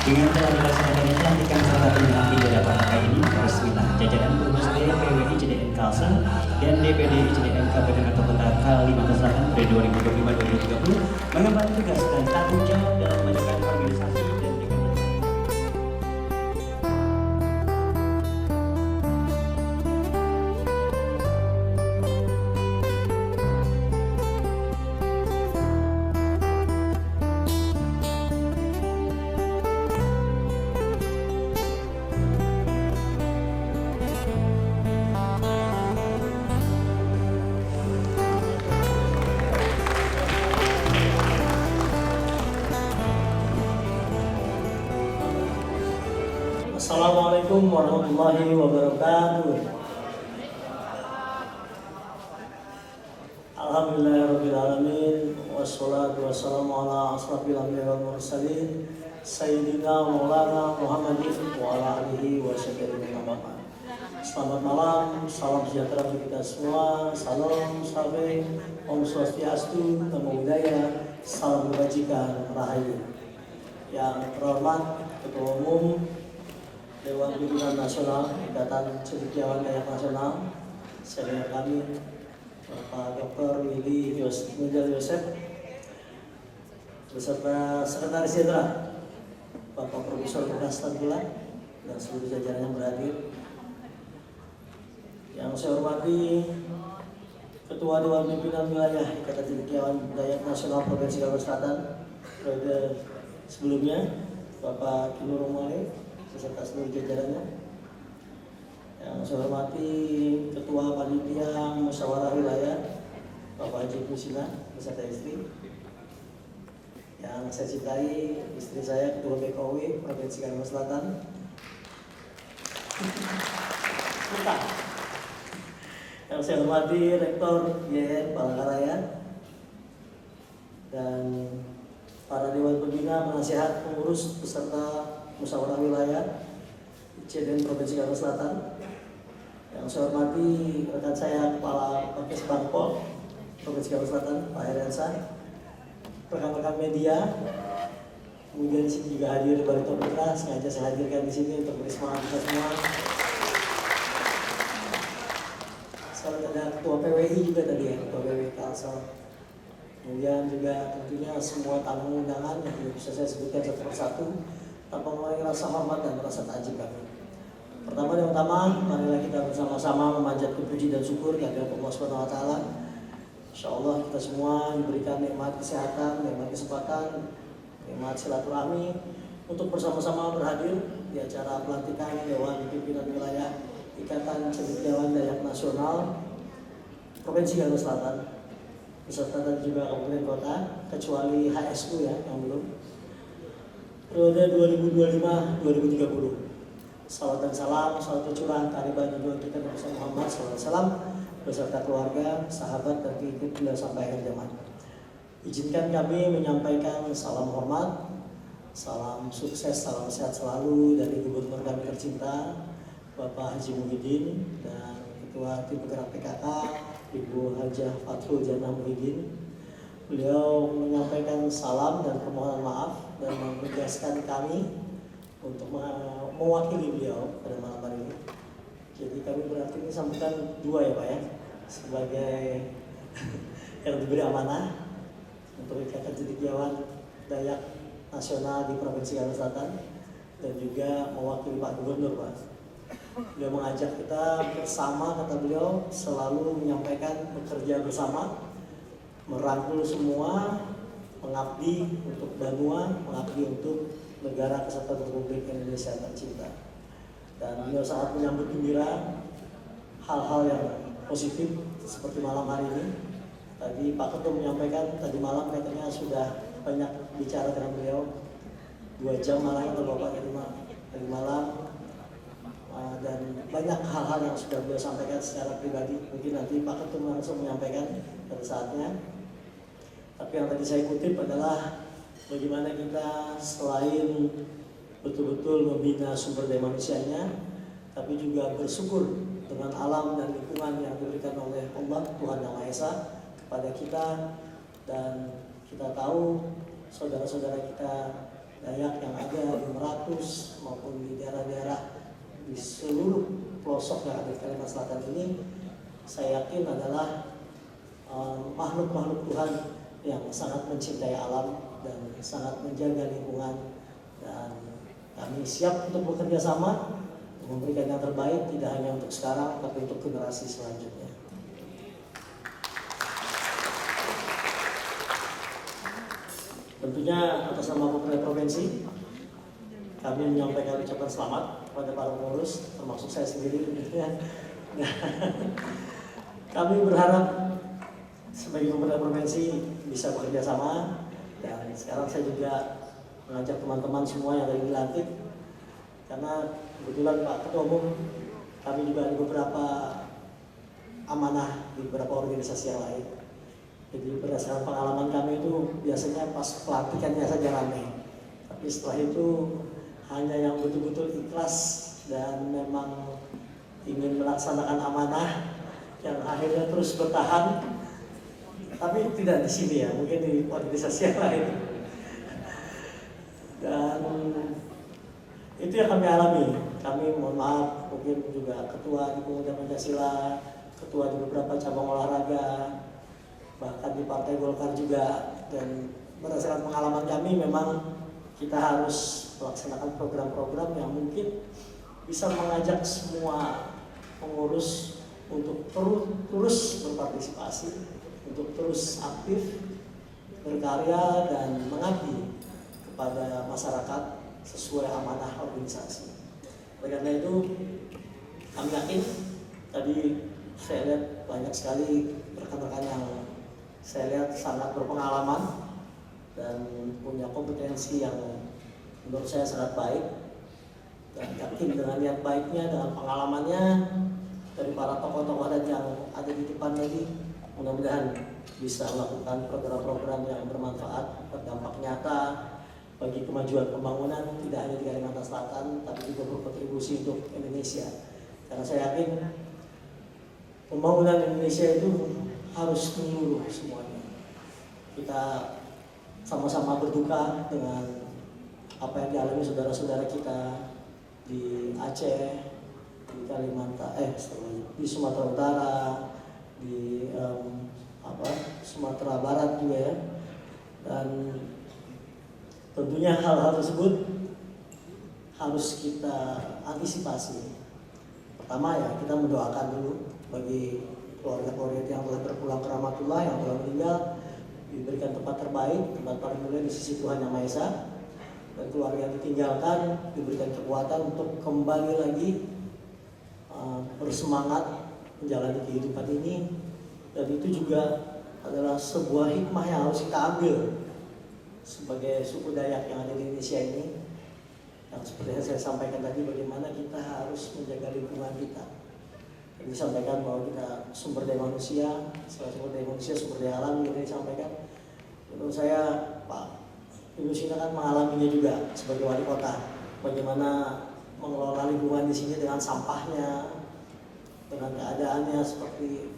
Dengan telah dilaksanakannya pelantikan serta pemilihan bendera pusaka ini, resmilah jajaran pengurus DPW ICDN Kalsel dan DPD ICDN Kabupaten atau Kota Kalimantan Selatan pada 2025-2030 mengemban tugas dan tanggung jawab dalam memajukan organisasi dan Assalamualaikum warahmatullahi wabarakatuh. Alhamdulillahirrabbilalamin. Wassalatu wassalamu ala asrafil anbiya wal mursalin Sayyidina Maulana Muhammadin wa ala alihi wa sahbihi wa man. Selamat malam, salam sejahtera untuk kita semua. Salam, salam, Om Swastiastu, Namo Buddhaya, salam kebajikan, rahayu. Yang terhormat Ketua Umum Dewan Pimpinan Nasional Ikatan Cendekiawan Dayak Nasional, senior kami Bapak Dr. Willy Medar Yosef, beserta Sekretaris Jenderal Bapak Profesor Uras Tantulo dan seluruh jajaran yang berhadir. Yang saya hormati Ketua Dewan Pimpinan Wilayah Ikatan Cendekiawan Dayak Nasional Provinsi Kalimantan Selatan periode sebelumnya, Bapak Kinurung Male beserta seluruh jajarannya. Yang saya hormati Ketua Panitia Musyawarah Wilayah Bapak Haji Kusina beserta istri. Yang saya cintai istri saya Ketua BKW Provinsi Kalimantan Selatan. Yang saya hormati Rektor YN Palangkaraya dan para Dewan Pembina, Penasihat, Pengurus beserta Musyawarah Wilayah ICDN Provinsi Kalimantan Selatan. Yang saya hormati rekan saya Kepala Bakes Bangpol Provinsi Kalimantan Selatan Pak Heriansa, rekan-rekan media, kemudian di sini juga hadir Barito Putra, sengaja saya hadirkan di sini untuk beri semangat kita semua. Selamat ada Ketua PWI juga tadi ya, Ketua PWI Kalsel. Kemudian juga tentunya semua tamu undangan yang tidak bisa saya sebutkan satu persatu tanpa mengurangi rasa hormat dan rasa takjub kami. Pertama dan utama, marilah kita bersama-sama memanjatkan puji dan syukur kepada Allah Subhanahu wa taala. Insyaallah kita semua diberikan nikmat kesehatan, nikmat kesempatan, nikmat silaturahmi untuk bersama-sama berhadir di acara pelantikan Dewan Pimpinan Wilayah Ikatan Cendekiawan Dayak Nasional Provinsi Kalimantan Selatan beserta dan juga kabupaten kota, kecuali HSU ya yang belum. Periode 2025-2030. Salawat dan salam, salawat tercurah, kehadiran Nabi kita Muhammad SAW beserta keluarga, sahabat, dan pengikut beliau sampai akhir zaman. Izinkan kami menyampaikan salam hormat, salam sukses, salam sehat selalu dari Gubernur kami tercinta, Bapak Haji Muhyiddin, dan Ketua Tim Penggerak PKK, Ibu Hajah Fathul Jannah Muhyiddin. Beliau menyampaikan salam dan permohonan maaf dan menegaskan kami untuk mewakili beliau pada malam hari ini. Jadi kami berarti ini sambutan dua ya Pak ya, sebagai yang diberi amanah untuk Ikatan Cendekiawan Dayak Nasional di Provinsi Kalimantan Selatan dan juga mewakili Pak Gubernur Pak. Beliau mengajak kita bersama, kata beliau, selalu menyampaikan bekerja bersama, merangkul semua, mengabdi untuk Banua, mengabdi untuk Negara Kesatuan Republik Indonesia tercinta. Dan beliau sangat menyambut gembira hal-hal yang positif seperti malam hari ini. Tadi Pak Ketua menyampaikan tadi malam katanya sudah banyak bicara dengan beliau 2 jam malah atau Bapak tadi malam, dan banyak hal-hal yang sudah beliau sampaikan secara pribadi. Mungkin nanti Pak Ketua langsung menyampaikan pada saatnya. Tapi yang tadi saya kutip adalah bagaimana kita selain betul-betul membina sumber daya manusianya, tapi juga bersyukur dengan alam dan lingkungan yang diberikan oleh Allah Tuhan Yang Maha Esa kepada kita. Dan kita tahu saudara-saudara kita Dayak yang ada di Meratus maupun di daerah-daerah di seluruh pelosok yang ada di Kalimantan Selatan ini, saya yakin adalah makhluk-makhluk Tuhan yang sangat mencintai alam dan sangat menjaga lingkungan. Dan kami siap untuk bekerja sama, memberikan yang terbaik tidak hanya untuk sekarang tapi untuk generasi selanjutnya. Tentunya atas nama pemerintah provinsi kami menyampaikan ucapan selamat kepada para pengurus, termasuk saya sendiri. Kami berharap sebagai pemerintah provinsi bisa bekerja sama, dan sekarang saya juga mengajak teman-teman semua yang ada dilantik, karena kebetulan Pak Ketua Umum kami juga ada beberapa amanah di beberapa organisasi yang lain. Jadi berdasarkan pengalaman kami itu biasanya pas pelantikannya saja ramai, tapi setelah itu hanya yang betul-betul ikhlas dan memang ingin melaksanakan amanah yang akhirnya terus bertahan, tapi tidak di sini ya, mungkin di organisasi yang lain. Dan itu yang kami alami. Kami mohon maaf, mungkin juga ketua di Pemuda Pancasila, ketua di beberapa cabang olahraga, bahkan di Partai Golkar juga. Dan berdasarkan pengalaman kami memang kita harus melaksanakan program-program yang mungkin bisa mengajak semua pengurus untuk terus berpartisipasi, untuk terus aktif, berkarya, dan mengabdi kepada masyarakat sesuai amanah organisasi. Oleh karena itu, kami yakin tadi saya lihat banyak sekali rekan-rekan yang saya lihat sangat berpengalaman dan punya kompetensi yang menurut saya sangat baik, dan yakin dengan niat baiknya, dengan pengalamannya dari para tokoh-tokoh adat yang ada di depan tadi, mudah-mudahan bisa melakukan program-program yang bermanfaat, berdampak nyata bagi kemajuan pembangunan tidak hanya di Kalimantan Selatan tapi juga berkontribusi untuk Indonesia. Karena saya yakin pembangunan Indonesia itu harus menyeluruh semuanya. Kita sama-sama berduka dengan apa yang dialami saudara-saudara kita di Aceh, di Kalimantan, di Sumatera Utara, di Sumatera Barat juga ya. Dan tentunya hal-hal tersebut harus kita antisipasi. Pertama ya, kita mendoakan dulu bagi keluarga-keluarga yang telah berpulang ke rahmatullah, yang telah meninggal, diberikan tempat terbaik, tempat paling mulia di sisi Tuhan Yang Maha Esa, dan keluarga yang ditinggalkan diberikan kekuatan untuk kembali lagi bersemangat menjalani kehidupan ini. Dan itu juga adalah sebuah hikmah yang harus kita ambil sebagai suku Dayak yang ada di Indonesia ini, yang seperti yang saya sampaikan tadi, bagaimana kita harus menjaga lingkungan kita. Tadi disampaikan bahwa kita sumber daya manusia, sumber daya manusia, sumber daya alam gitu disampaikan. Menurut saya Pak Ibu Sina kan mengalaminya juga sebagai wali kota. Bagaimana mengelola lingkungan di sini dengan sampahnya, dengan keadaannya seperti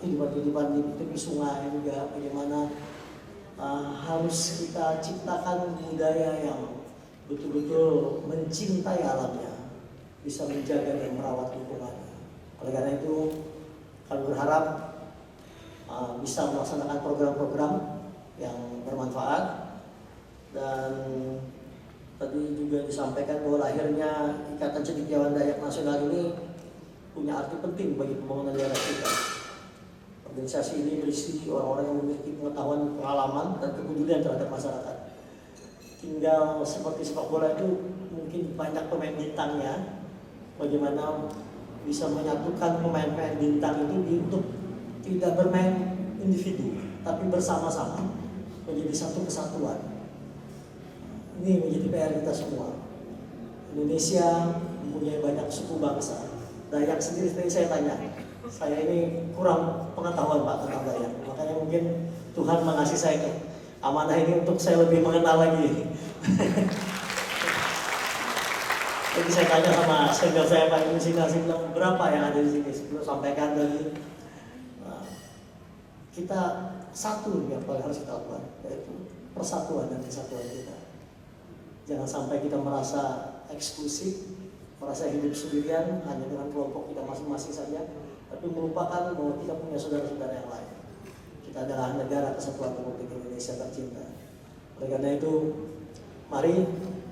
kehidupan-kehidupan di tepi sungai juga, bagaimana harus kita ciptakan budaya yang betul-betul mencintai alamnya, bisa menjaga dan merawat lingkungannya. Oleh karena itu, kami berharap bisa melaksanakan program-program yang bermanfaat. Dan tadi juga disampaikan bahwa lahirnya Ikatan Cendekiawan Dayak Nasional ini punya arti penting bagi pembangunan daerah kita. Organisasi ini berisi orang-orang yang memiliki pengetahuan, pengalaman, dan kepedulian terhadap masyarakat. Tinggal seperti sepak bola itu mungkin banyak pemain bintangnya, bagaimana bisa menyatukan pemain-pemain bintang itu untuk tidak bermain individu, tapi bersama-sama menjadi satu kesatuan. Ini menjadi PR kita semua. Indonesia mempunyai banyak suku bangsa. Dayak sendiri tadi saya tanya, saya ini kurang pengetahuan Pak tentang Dayak, makanya mungkin Tuhan mengasih saya amanah ini untuk saya lebih mengenal lagi. Jadi saya tanya sama senior saya Pak Ibu Sina, saya bilang berapa yang ada di sini, sebelum sampaikan tadi. Kita satu yang paling harus kita lakukan, yaitu persatuan dan kesatuan kita. Jangan sampai kita merasa eksklusif, merasa hidup sendirian hanya dengan kelompok kita masing-masing saja, tapi melupakan bahwa kita punya saudara-saudara yang lain. Kita adalah negara kesatuan Republik Indonesia tercinta. Oleh karena itu, mari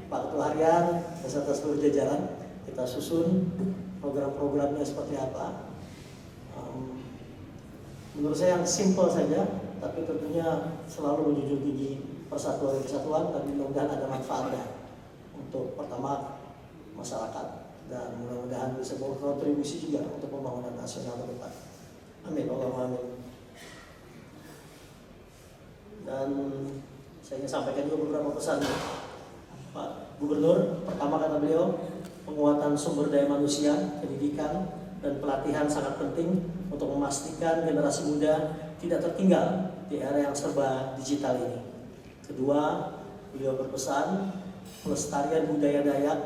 Pak Ketua Harian beserta seluruh jajaran kita susun program-programnya seperti apa. Menurut saya yang simple saja, tapi tentunya selalu menjunjung tinggi persatuan dan kesatuan, dan mudah-mudahan ada manfaatnya untuk pertama masyarakat, dan mudah-mudahan bisa berkontribusi juga untuk pembangunan nasional ke depan. Amin, Allahumma amin. Dan saya ingin sampaikan juga beberapa pesan Pak Gubernur. Pertama kata beliau, penguatan sumber daya manusia, pendidikan, dan pelatihan sangat penting untuk memastikan generasi muda tidak tertinggal di era yang serba digital ini. Kedua, beliau berpesan pelestarian budaya Dayak,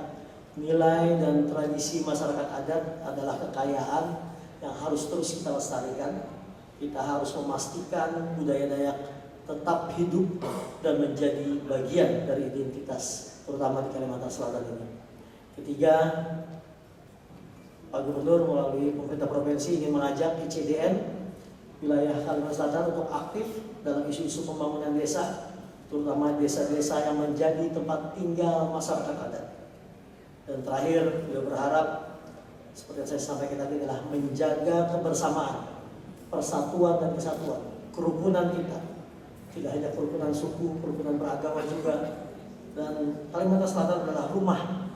nilai dan tradisi masyarakat adat adalah kekayaan yang harus terus kita lestarikan. Kita harus memastikan budaya Dayak tetap hidup dan menjadi bagian dari identitas, terutama di Kalimantan Selatan ini. Ketiga, Pak Gubernur melalui pemerintah provinsi ingin mengajak ICDN wilayah Kalimantan Selatan untuk aktif dalam isu-isu pembangunan desa, terutama desa-desa yang menjadi tempat tinggal masyarakat adat. Dan terakhir, beliau berharap seperti yang saya sampaikan tadi adalah menjaga kebersamaan, persatuan dan kesatuan, kerukunan kita. Tidak hanya kerukunan suku, kerukunan beragama juga. Dan Kalimantan Selatan adalah rumah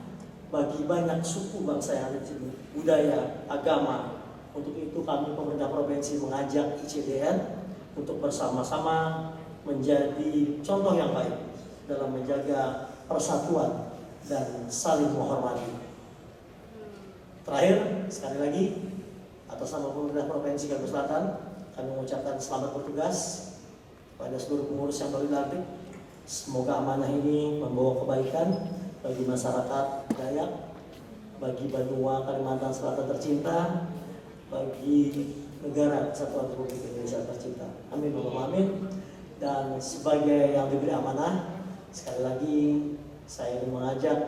bagi banyak suku bangsa yang ada di sini, budaya, agama. Untuk itu kami pemerintah provinsi mengajak ICDN untuk bersama-sama menjadi contoh yang baik dalam menjaga persatuan dan saling menghormati. Terakhir, sekali lagi atas nama pemerintah provinsi Kalimantan Selatan, kami mengucapkan selamat bertugas pada seluruh pengurus yang baru dilantik. Semoga amanah ini membawa kebaikan bagi masyarakat Dayak, bagi Banua Kalimantan Selatan tercinta, bagi negara kesatuan Republik Indonesia tercinta. Amin, Allahumma amin. Dan sebagai yang diberi amanah, sekali lagi saya ingin mengajak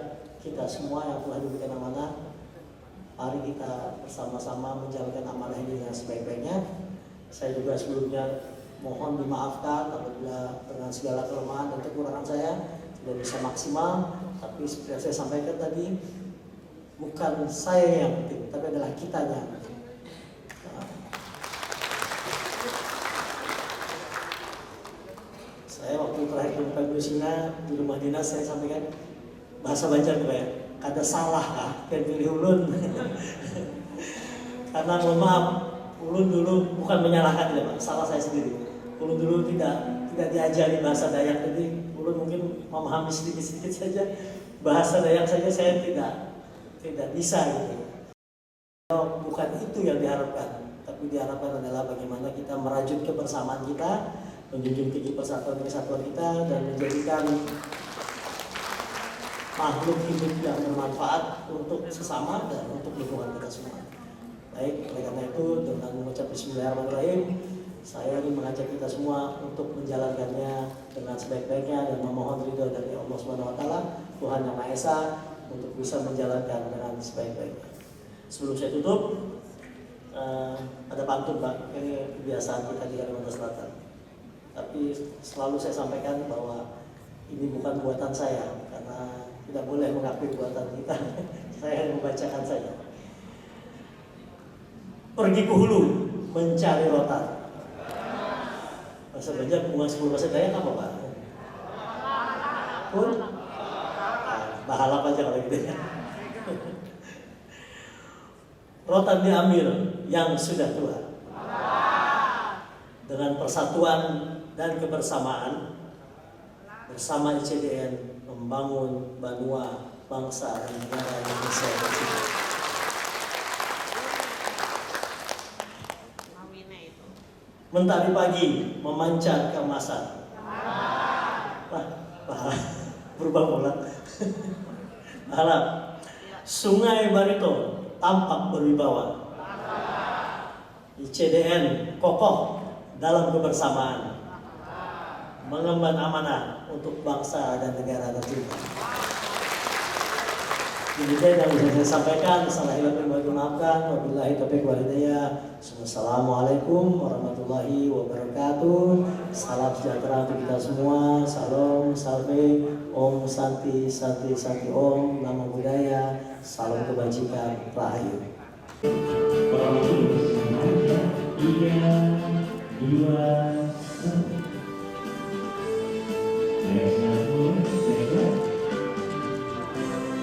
kita semua yang telah diberikan amanah, mari kita bersama-sama menjalankan amanah ini dengan sebaik-baiknya. Saya juga sebelumnya mohon dimaafkan apabila dengan segala kelemahan dan kekurangan saya tidak bisa maksimal, tapi seperti yang saya sampaikan tadi, bukan saya yang penting, tapi adalah kitanya yang penting. Saya waktu terakhir ke Pak Sina di rumah dinas, saya sampaikan bahasa Banjar juga ya, kada salah kah kan pilih ulun. Karena mohon maaf, ulun dulu bukan menyalahkan ya Pak, salah saya sendiri. Ulun dulu tidak diajari bahasa Dayak, jadi ulun mungkin memahami sedikit-sedikit saja bahasa Dayak saja, saya tidak bisa gitu. Bukan itu yang diharapkan, tapi diharapkan adalah bagaimana kita merajut kebersamaan kita, menjunjung tinggi persatuan kesatuan kita, dan menjadikan makhluk hidup yang bermanfaat untuk sesama dan untuk lingkungan kita semua. Baik, oleh karena itu dengan mengucap Bismillahirrahmanirrahim, saya ingin mengajak kita semua untuk menjalankannya dengan sebaik-baiknya dan memohon ridho dari Allah Subhanahu wa taala, Tuhan Yang Maha Esa, untuk bisa menjalankan dengan sebaik-baiknya. Sebelum saya tutup, ada pantun Pak, ini kebiasaan kita di Kalimantan Selatan. Tapi selalu saya sampaikan bahwa ini bukan buatan saya, karena tidak boleh mengakui buatan kita. Saya hanya membacakan saja. Pergi ke hulu mencari rotan. Bahasa Banjar bunga 10 bahasa Dayak apa Pak? Pun? Bahalap aja kalau gitu ya. Rotan diambil yang sudah tua. Dengan persatuan dan kebersamaan bersama ICDN membangun banua bangsa dan negara Indonesia bersatu. Mentari pagi memancar keemasan. Wah, berubah pola. Harap Sungai Barito tampak berwibawa. ICDN kokoh dalam kebersamaan, mengemban amanah untuk bangsa dan negara tercinta. Ini yang bisa saya sampaikan. Salah hilaf yang mohon dimaafkan. Wabillahi taufiq wal hidayah. Assalamualaikum warahmatullahi wabarakatuh. Salam sejahtera untuk kita semua. Salam, salve, Om Santi, Santi, Santi Om, Namo Buddhaya, salam kebajikan, Rahayu.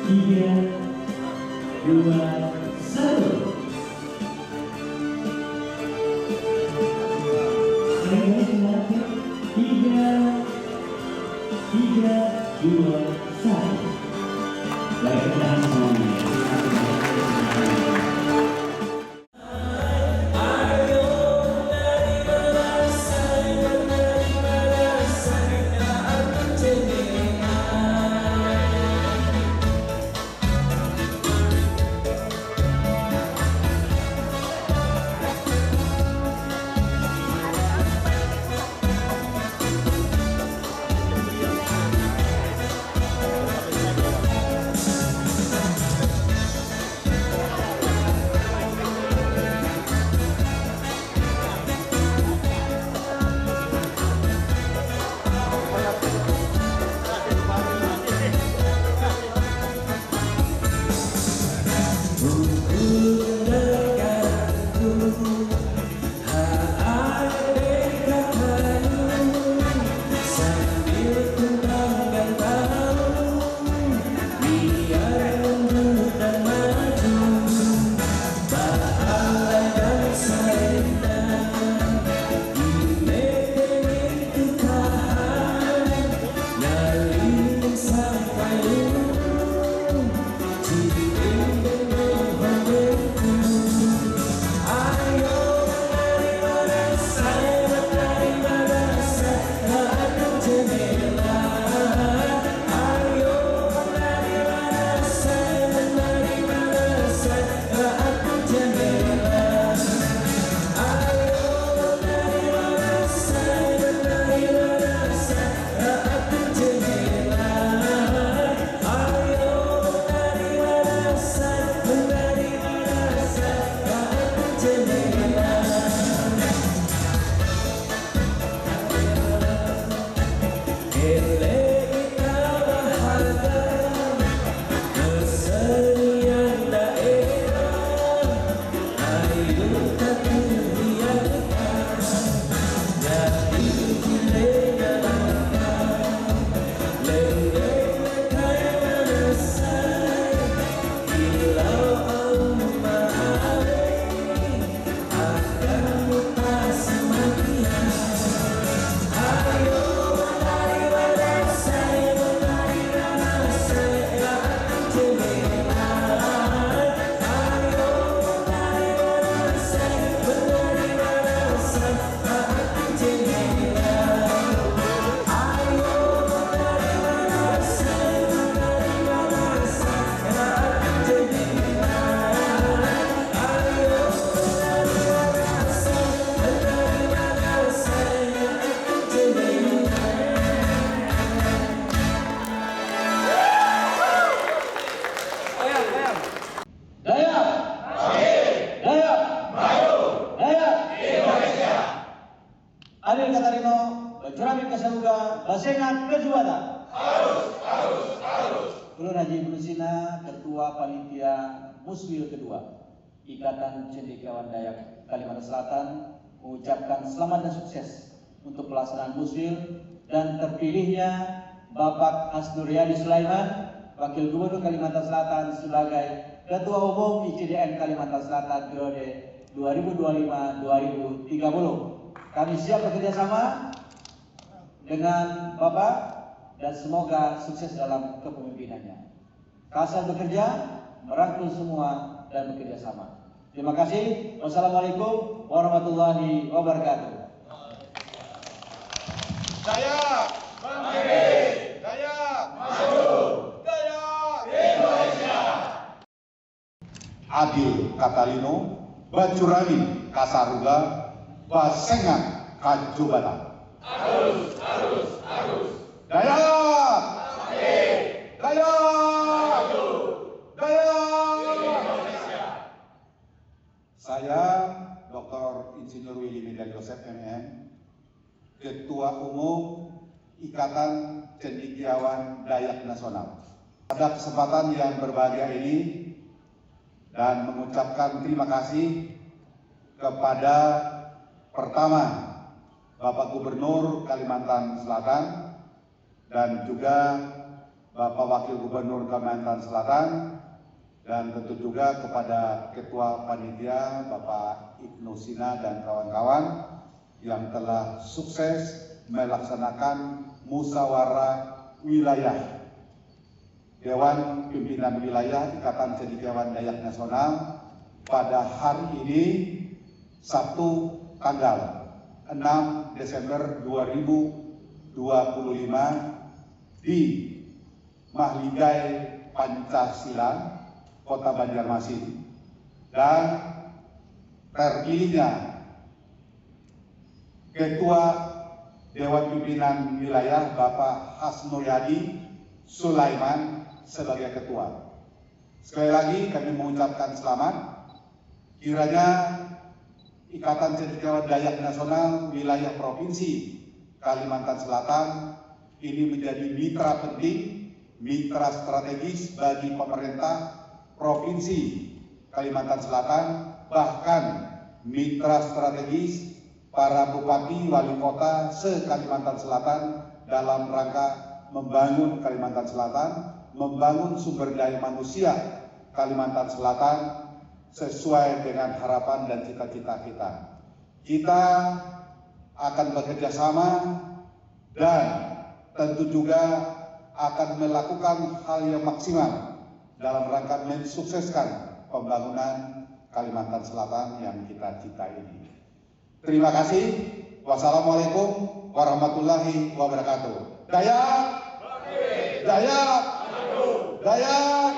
3, 2, 1. Baik, kita Adil Katarino, Bacurami Kasaluga, Basengat Kejuata. Ulun Haji Brusina, Ketua Panitia Muswil kedua Ikatan Cendekiawan Dayak Kalimantan Selatan, mengucapkan selamat dan sukses untuk pelaksanaan Muswil dan terpilihnya Bapak Asnuryadi Sulaiman, Wakil Gubernur Kalimantan Selatan sebagai Ketua Umum ICDN Kalimantan Selatan periode 2025-2030. Kami siap bekerja sama dengan Bapak dan semoga sukses dalam kepemimpinannya. Kalsel bekerja, merangkul semua dan bekerja sama. Terima kasih. Wassalamualaikum warahmatullahi wabarakatuh. Dayak Mandiri, Dayak Maju, Dayak Indonesia. Adil Katarino, Bacurami Kasaruga, Basengat Kajubata. Dayak! Dayak! Dayak! Saya Dr. Insinyur Willy Medan Joseph MM, Ketua Umum Ikatan Cendekiawan Dayak Nasional. Pada kesempatan yang berbahagia ini dan mengucapkan terima kasih kepada pertama Bapak Gubernur Kalimantan Selatan dan juga Bapak Wakil Gubernur Kalimantan Selatan dan tentu juga kepada Ketua Panitia Bapak Ibnu Sina dan kawan-kawan yang telah sukses melaksanakan musyawarah wilayah Dewan Pimpinan Wilayah Ikatan Cendekiawan Dayak Nasional pada hari ini Sabtu tanggal 6 Desember 2025 di Mahligai Pancasila Kota Banjarmasin dan terpilihnya Ketua Dewan Pimpinan Wilayah Bapak Asnuryadi Sulaiman sebagai ketua. Sekali lagi kami mengucapkan selamat. Kiranya Ikatan Cendekiawan Dayak Nasional wilayah Provinsi Kalimantan Selatan ini menjadi mitra penting, mitra strategis bagi pemerintah Provinsi Kalimantan Selatan, bahkan mitra strategis para bupati wali kota se-Kalimantan Selatan dalam rangka membangun Kalimantan Selatan, membangun sumber daya manusia Kalimantan Selatan sesuai dengan harapan dan cita-cita kita. Kita akan bekerja sama dan tentu juga akan melakukan hal yang maksimal dalam rangka mensukseskan pembangunan Kalimantan Selatan yang kita cintai ini. Terima kasih. Wassalamualaikum warahmatullahi wabarakatuh. Dayak! Dayak! Dayak!